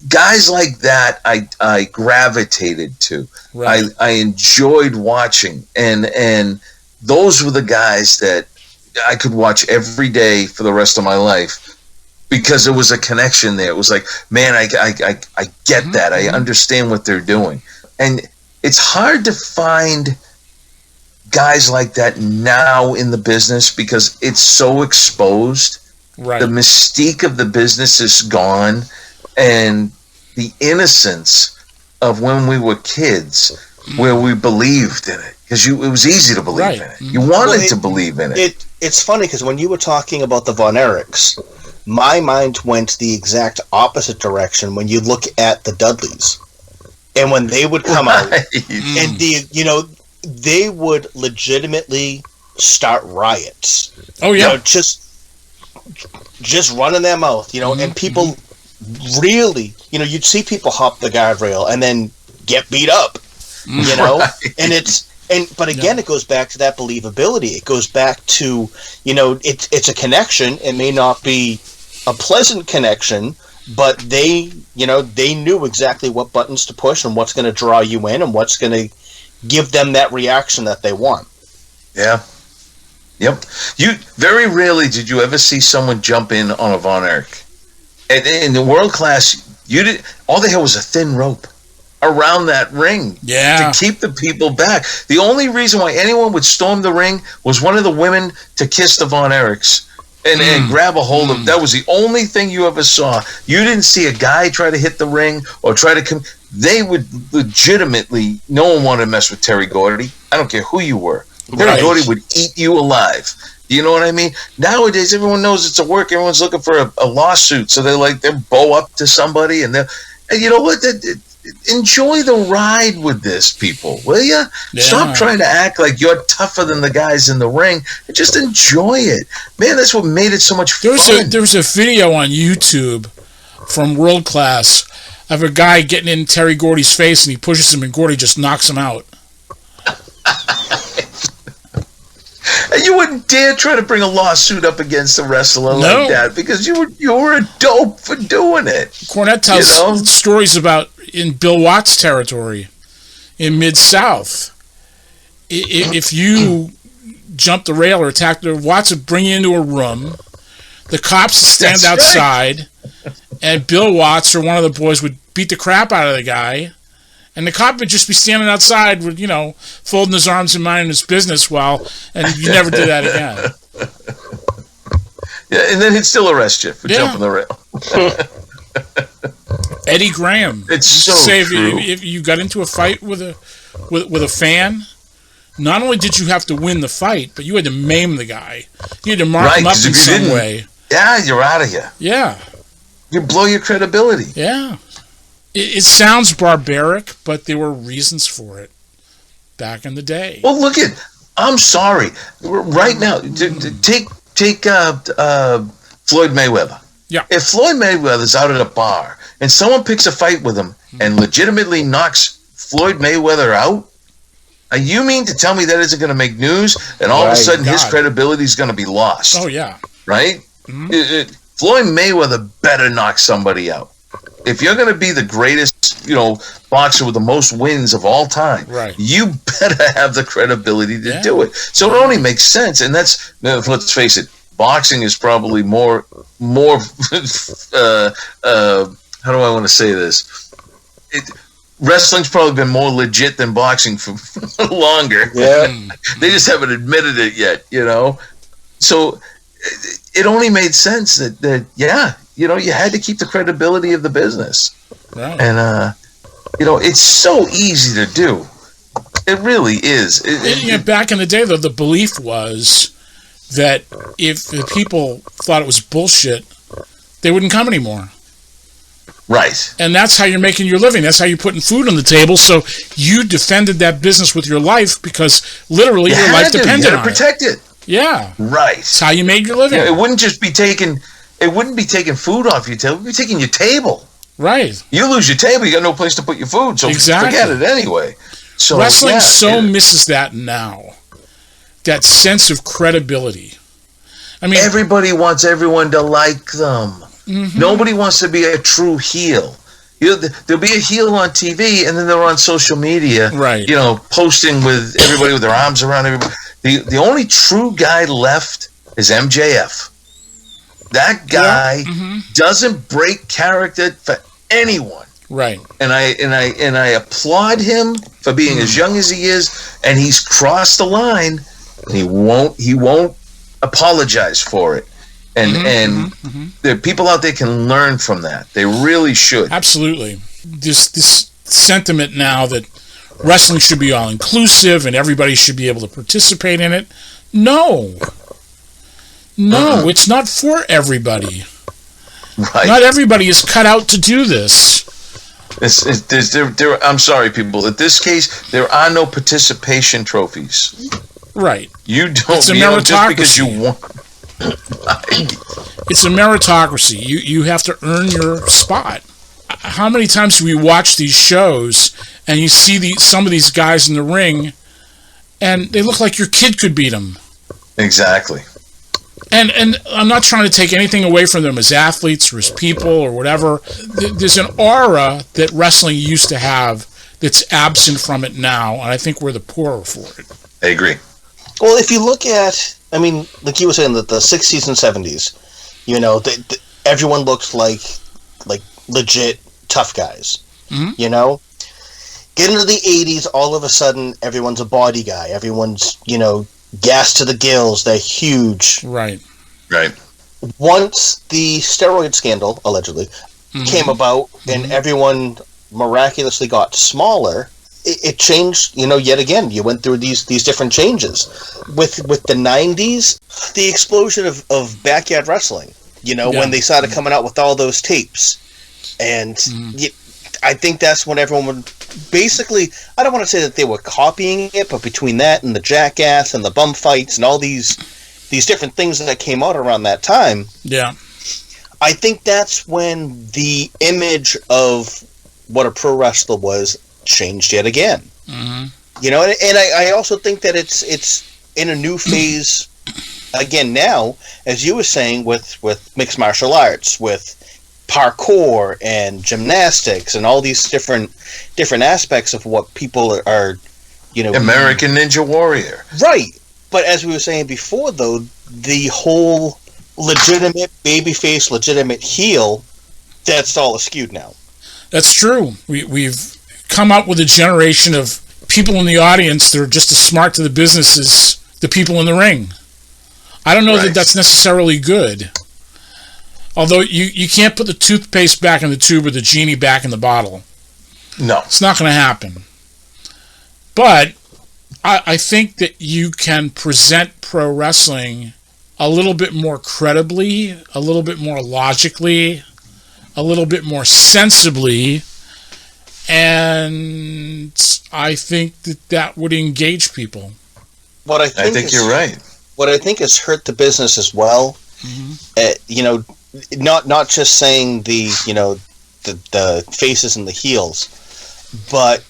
Guys like that, I gravitated to. Right. I enjoyed watching, and those were the guys that I could watch every day for the rest of my life. Because there was a connection there. It was like, man, I get that. I understand what they're doing. And it's hard to find guys like that now in the business because it's so exposed. Right. The mystique of the business is gone. And the innocence of when we were kids where we believed in it. Because it was easy to believe in it. You wanted to believe in it. It's funny because when you were talking about the Von Erichs, my mind went the exact opposite direction when you look at the Dudleys. And when they would come out, and they would legitimately start riots. Oh, yeah. Just running their mouth, and people really, you'd see people hop the guardrail and then get beat up, Right. But again, it goes back to that believability. It goes back to, it's a connection. It may not be a pleasant connection, but they knew exactly what buttons to push and what's going to draw you in and what's going to give them that reaction that they want. Yeah. Yep. Very rarely did you ever see someone jump in on a Von Erich. And in the world class, all they had was a thin rope around that ring to keep the people back. The only reason why anyone would storm the ring was one of the women to kiss the Von Erichs and grab a hold of. That was the only thing you ever saw. You didn't see a guy try to hit the ring or try to come. They would legitimately. No one wanted to mess with Terry Gordy. I don't care who you were. Terry Gordy would eat you alive. You know what I mean? Nowadays, everyone knows it's a work. Everyone's looking for a lawsuit, so they're bow up to somebody, and you know what? Enjoy the ride with this, people, will you? Yeah. Stop trying to act like you're tougher than the guys in the ring, and just enjoy it. Man, that's what made it so much fun. There was a video on YouTube from World Class of a guy getting in Terry Gordy's face, and he pushes him, and Gordy just knocks him out. And you wouldn't dare try to bring a lawsuit up against a wrestler like that because you were a dope for doing it. Cornette tells stories about in Bill Watts territory in Mid-South. If you jump the rail or attack the Watts would bring you into a room, the cops would stand outside, and Bill Watts or one of the boys would beat the crap out of the guy. And the cop would just be standing outside with, folding his arms and minding his business and you never do that again. Yeah, and then he'd still arrest you for jumping the rail. Eddie Graham. It's so true. If you got into a fight with a fan, not only did you have to win the fight, but you had to maim the guy. You had to mark him up in some way. Yeah, you're out of here. Yeah. You blow your credibility. Yeah. It sounds barbaric, but there were reasons for it back in the day. Well, I'm sorry. Right now, take Floyd Mayweather. Yeah. If Floyd Mayweather's out at a bar and someone picks a fight with him and legitimately knocks Floyd Mayweather out, you mean to tell me that isn't going to make news and all of a sudden his credibility is going to be lost? Oh, yeah. Right? Mm-hmm. Floyd Mayweather better knock somebody out. If you're going to be the greatest, boxer with the most wins of all time, you better have the credibility to do it. So it only makes sense. And let's face it, boxing is probably more how do I want to say this? Wrestling's probably been more legit than boxing for longer. Yeah. They just haven't admitted it yet, So it only made sense that you had to keep the credibility of the business. Right. And, it's so easy to do. It really is. Back in the day, though, the belief was that if the people thought it was bullshit, they wouldn't come anymore. Right. And that's how you're making your living. That's how you're putting food on the table. So you defended that business with your life because literally your life depended on it. You had to protect it. Yeah. Right. That's how you made your living. It wouldn't just be taking food off your table. It would be taking your table. Right. You lose your table, you got no place to put your food, so forget it anyway. So wrestling misses that now. that sense of credibility. I mean, everybody wants everyone to like them. Mm-hmm. Nobody wants to be a true heel. There'll be a heel on TV, and then they're on social media, right? Posting with everybody with their arms around everybody. The only true guy left is MJF. That guy doesn't break character for anyone, right? And I applaud him for being as young as he is, and he's crossed the line. And he won't apologize for it. And there are people out there can learn from that. They really should. Absolutely. This sentiment now that wrestling should be all inclusive and everybody should be able to participate in it. No, it's not for everybody. Right. Not everybody is cut out to do this. I'm sorry, people. In this case, there are no participation trophies. Right. You don't. It's a meritocracy. Just because you want. It's a meritocracy. You have to earn your spot. How many times do we watch these shows and you see some of these guys in the ring and they look like your kid could beat them? Exactly. And I'm not trying to take anything away from them as athletes or as people or whatever. There's an aura that wrestling used to have that's absent from it now, and I think we're the poorer for it. I agree. Well, if you look at, I mean, like you were saying, that the 60s and 70s, everyone looked like legit tough guys. Mm-hmm. Get into the 80s, all of a sudden, everyone's a body guy. Everyone's, gassed to the gills. They're huge. Right. Once the steroid scandal, allegedly, came about and everyone miraculously got smaller, it changed, yet again. You went through these different changes. With the 90s, the explosion of backyard wrestling, when they started coming out with all those tapes. And I think that's when everyone would basically, I don't want to say that they were copying it, but between that and the jackass and the bum fights and all these different things that came out around that time, I think that's when the image of what a pro wrestler was changed yet again. And I also think that it's in a new phase again now, as you were saying, with mixed martial arts, with parkour and gymnastics and all these different aspects of what people are, American Ninja Warrior. Right. But as we were saying before, though, the whole legitimate babyface, legitimate heel, that's all askewed now. That's true. We've come up with a generation of people in the audience that are just as smart to the business as the people in the ring. I don't know that that's necessarily good. Although you can't put the toothpaste back in the tube or the genie back in the bottle. No. It's not going to happen. But I think that you can present pro wrestling a little bit more credibly, a little bit more logically, a little bit more sensibly, and I think that would engage people. I think you're right. What I think has hurt the business as well, not just saying the faces and the heels, but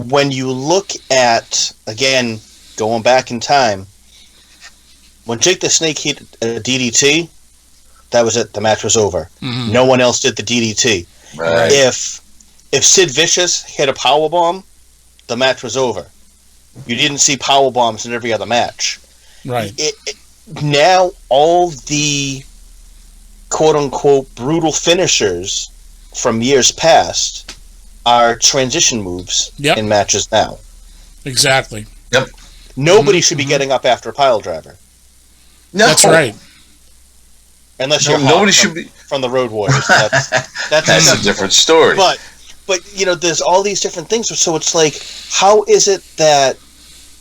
when you look at, again, going back in time, when Jake the Snake hit a DDT, that was it. The match was over. Mm-hmm. No one else did the DDT. Right. If Sid Vicious hit a powerbomb, the match was over. You didn't see powerbombs in every other match. Right. Now all the quote-unquote brutal finishers from years past are transition moves in matches now. Exactly. Yep. Nobody should be getting up after a pile driver. No. That's right. Unless you're nobody should be from the Road Warriors. That's a different story. But there's all these different things. So it's like, how is it that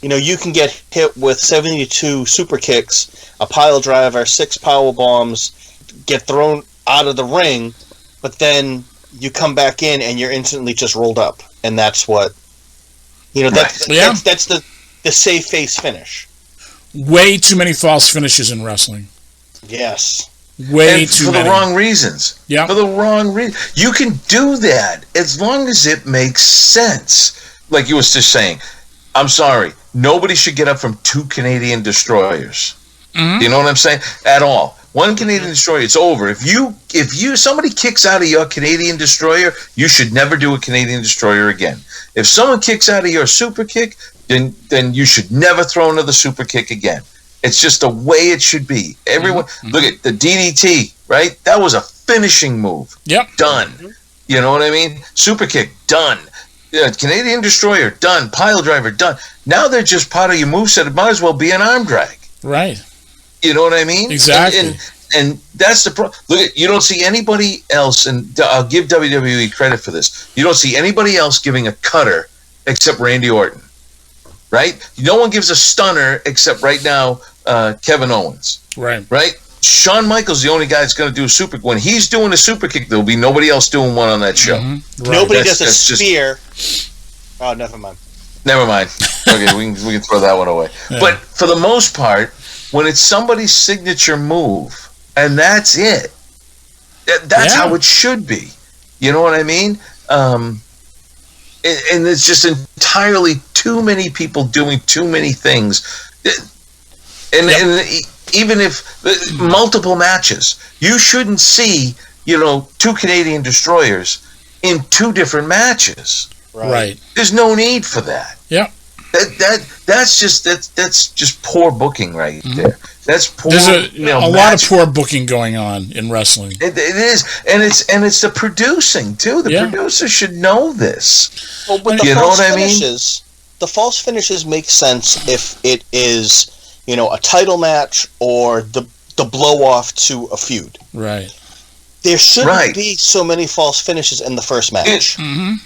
you can get hit with 72 super kicks, a pile driver, 6 power bombs, get thrown out of the ring, but then you come back in and you're instantly just rolled up, and that's what that's the safe face finish. Way too many false finishes in wrestling. Yes. Way too for many. The wrong reasons. Yeah. For the wrong reason. You can do that as long as it makes sense. Like you was just saying, I'm sorry, nobody should get up from 2 Canadian destroyers. Mm-hmm. You know what I'm saying? At all. 1 Canadian destroyer, it's over. If somebody kicks out of your Canadian destroyer, you should never do a Canadian destroyer again. If someone kicks out of your super kick, then you should never throw another super kick again. It's just the way it should be. Everyone, look at the DDT, right? That was a finishing move. Yep. Done. You know what I mean? Super kick, done. Canadian destroyer, done. Pile driver, done. Now they're just part of your moveset. It might as well be an arm drag. Right. You know what I mean? Exactly. And that's the problem. Look, you don't see anybody else, and I'll give WWE credit for this. You don't see anybody else giving a cutter except Randy Orton, right? No one gives a stunner except right now Kevin Owens, right? Shawn Michaels the only guy that's going to do a super. When he's doing a super kick, there'll be nobody else doing one on that show. Mm-hmm. Right. Nobody does a spear. Oh, never mind. Never mind. Okay, we can throw that one away. Yeah. But for the most part, when it's somebody's signature move, and that's it. That's how it should be. You know what I mean? And it's just entirely too many people doing too many things. And even if multiple matches, you shouldn't see, 2 Canadian destroyers in 2 different matches. Right. There's no need for that. Yep. That's just poor booking right there. That's poor. There's a lot of poor booking going on in wrestling. It is, and it's the producing too. The producers should know this. Well, with the false finishes, the false finishes make sense if it is a title match or the blow off to a feud. Right. There shouldn't be so many false finishes in the first match.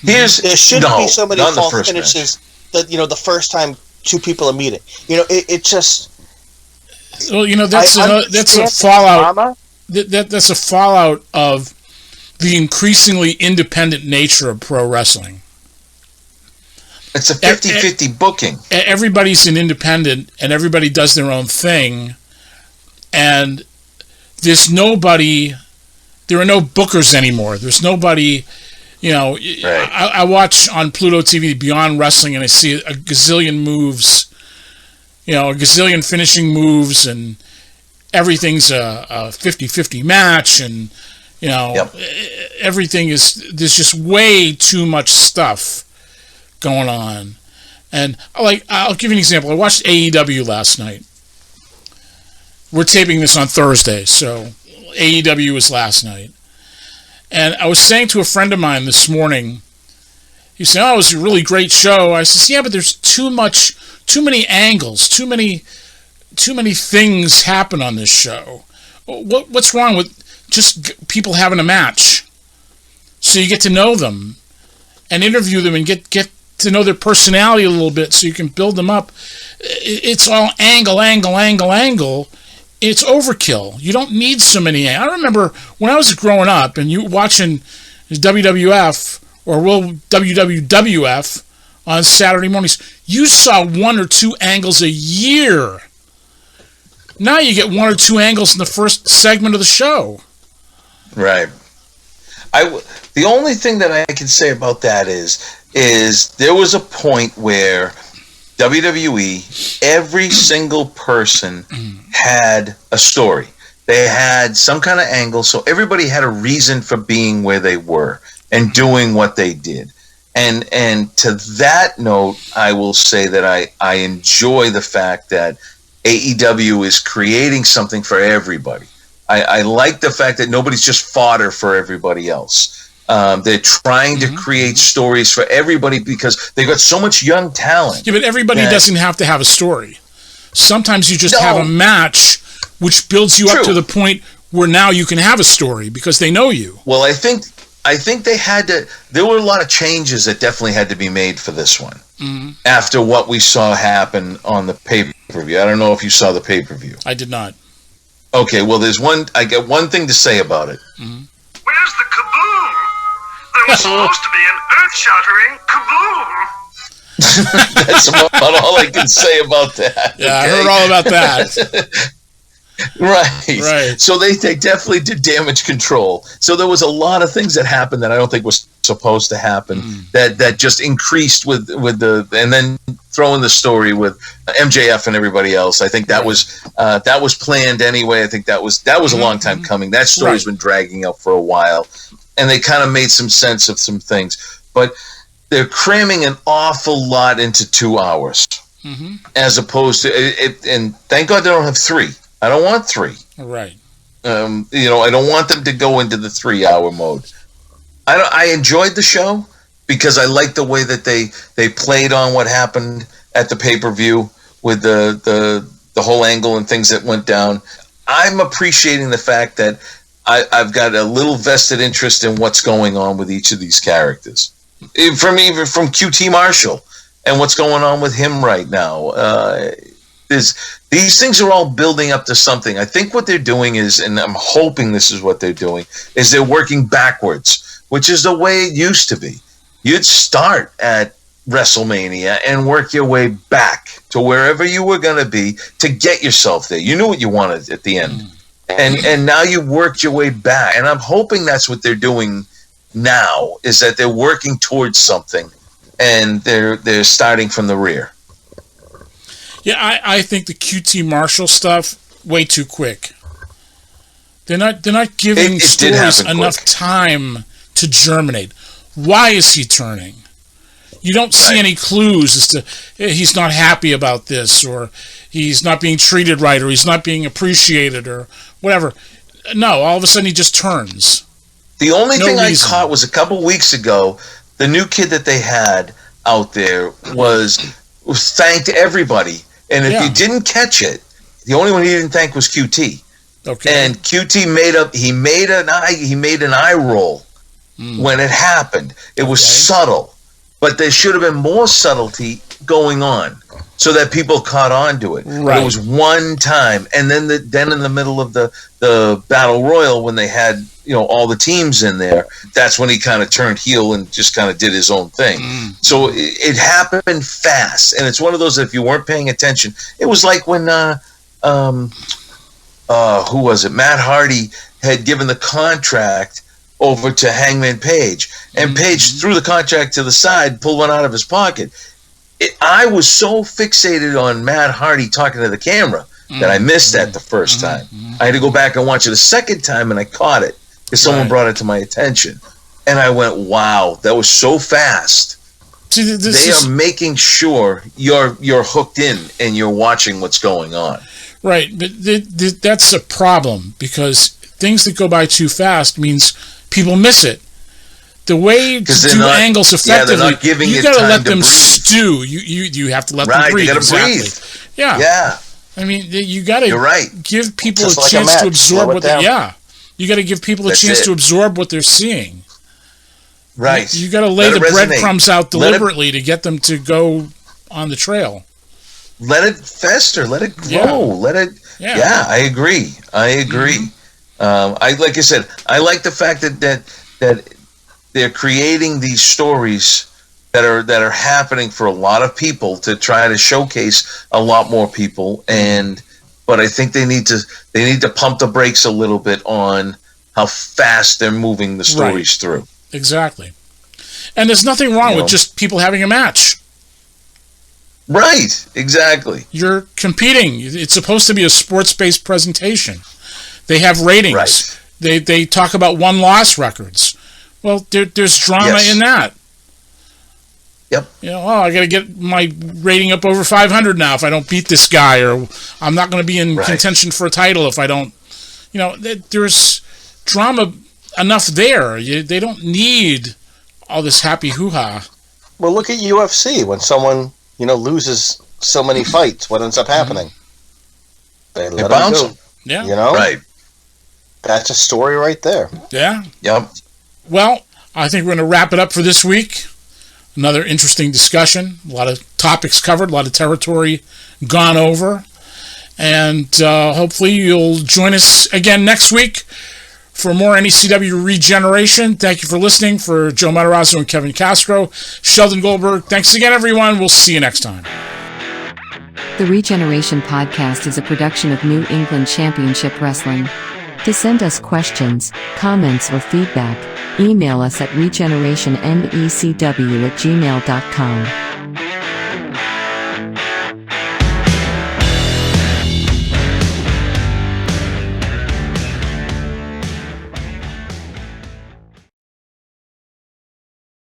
There shouldn't be so many false finishes that the first time 2 people are meeting. It just. Well, that's a fallout. That's a fallout of the increasingly independent nature of pro wrestling. It's a 50-50 booking. Everybody's an independent, and everybody does their own thing, and there's nobody. There are no bookers anymore. There's nobody. I watch on Pluto TV Beyond Wrestling, and I see a gazillion moves, a gazillion finishing moves, and everything's a 50-50 match, and everything is. There's just way too much stuff going on, and I'll give you an example. I watched AEW last night. We're taping this on Thursday, so AEW was last night. And I was saying to a friend of mine this morning, he said, "Oh, it was a really great show." I said, "Yeah, but there's too many angles, too many things happen on this show. What's wrong with just people having a match? So you get to know them and interview them and get to know their personality a little bit so you can build them up. It's all angle. It's overkill. You don't need so many. I remember when I was growing up and you watching WWF or WWF on Saturday mornings, you saw 1 or 2 angles a year. Now you get 1 or 2 angles in the first segment of the show. Right. The only thing that I can say about that is there was a point where WWE, every single person had a story. They had some kind of angle, so everybody had a reason for being where they were and doing what they did. And to that note, I will say that I enjoy the fact that AEW is creating something for everybody. I like the fact that nobody's just fodder for everybody else. They're trying to create stories for everybody because they've got so much young talent. Yeah, but everybody doesn't have to have a story. Sometimes you just have a match which builds you up to the point where now you can have a story because they know you. Well, I think they had to. There were a lot of changes that definitely had to be made for this one after what we saw happen on the pay-per-view. I don't know if you saw the pay-per-view. I did not. Okay, well, I got one thing to say about it. Where's the kaboom? There was supposed to be an earth-shattering kaboom. That's about all I can say about that. Yeah, okay? I heard all about that. Right. So they definitely did damage control. So there was a lot of things that happened that I don't think was supposed to happen that just increased with the, and then throw in the story with MJF and everybody else. I think that was planned anyway. I think that was a long time coming. That story's been dragging up for a while, and they kind of made some sense of some things. But they're cramming an awful lot into 2 hours, as opposed to it. And thank God they don't have 3. I don't want 3. Right. I don't want them to go into the 3-hour mode. I enjoyed the show because I liked the way that they played on what happened at the pay-per-view with the whole angle and things that went down. I'm appreciating the fact that I've got a little vested interest in what's going on with each of these characters. Even from QT Marshall and what's going on with him right now. These things are all building up to something. I think what they're doing is, and I'm hoping this is what they're doing, is they're working backwards, which is the way it used to be. You'd start at WrestleMania and work your way back to wherever you were going to be to get yourself there. You knew what you wanted at the end. And now you've worked your way back. And I'm hoping that's what they're doing now, is that they're working towards something and they're starting from the rear. Yeah, I think the QT Marshall stuff way too quick. They're not giving stories enough time to germinate. Why is he turning? You don't see any clues as to he's not happy about this, or he's not being treated right, or he's not being appreciated, or whatever. No, all of a sudden he just turns. The only thing I caught was a couple weeks ago, the new kid that they had out there was thanked everybody. And if you didn't catch it, the only one he didn't thank was QT. Okay. And QT made an eye roll when it happened. It was subtle, but there should have been more subtlety going on so that people caught on to it. Right. It was one time, and then in the middle of the Battle Royal, when they had all the teams in there, that's when he kind of turned heel and just kind of did his own thing. So it happened fast, and it's one of those that if you weren't paying attention, it was like when who was it? Matt Hardy had given the contract over to Hangman Page, and Page threw the contract to the side, pulled one out of his pocket. I was so fixated on Matt Hardy talking to the camera that I missed that the first time. I had to go back and watch it a second time, and I caught it because someone brought it to my attention. And I went, wow, that was so fast. See, they are making sure you're hooked in and you're watching what's going on. Right, but that's a problem, because things that go by too fast means people miss it. The way to do angles effectively, you got to let them stew. You have to let them breathe. You got to breathe. Yeah. I mean, you got to give people a chance to absorb what they. Yeah, you got to give people a chance to absorb what they're seeing. Right. You got to lay the breadcrumbs out deliberately to get them to go on the trail. Let it fester. Let it grow. Yeah. Let it. Yeah, I agree. Like I said, I like the fact that they're creating these stories that are happening for a lot of people to try to showcase a lot more people. But I think they need to pump the brakes a little bit on how fast they're moving the stories through. Exactly. And there's nothing wrong with just people having a match. Right, exactly. You're competing. It's supposed to be a sports-based presentation. They have ratings. Right. They talk about won-loss records. Well, there's drama in that. Yep. I got to get my rating up over 500 now if I don't beat this guy, or I'm not going to be in contention for a title if I don't. There's drama enough there. They don't need all this happy hoo-ha. Well, look at UFC. When someone loses so many fights, what ends up happening? They let them go. Yeah. Right. That's a story right there. Yeah. Yep. Well, I think we're going to wrap it up for this week. Another interesting discussion. A lot of topics covered, a lot of territory gone over. And hopefully you'll join us again next week for more NECW Regeneration. Thank you for listening. For Joe Matarazzo and Kevin Castro, Sheldon Goldberg, thanks again, everyone. We'll see you next time. The Regeneration Podcast is a production of New England Championship Wrestling. To send us questions, comments, or feedback, email us at regenerationnecw@gmail.com.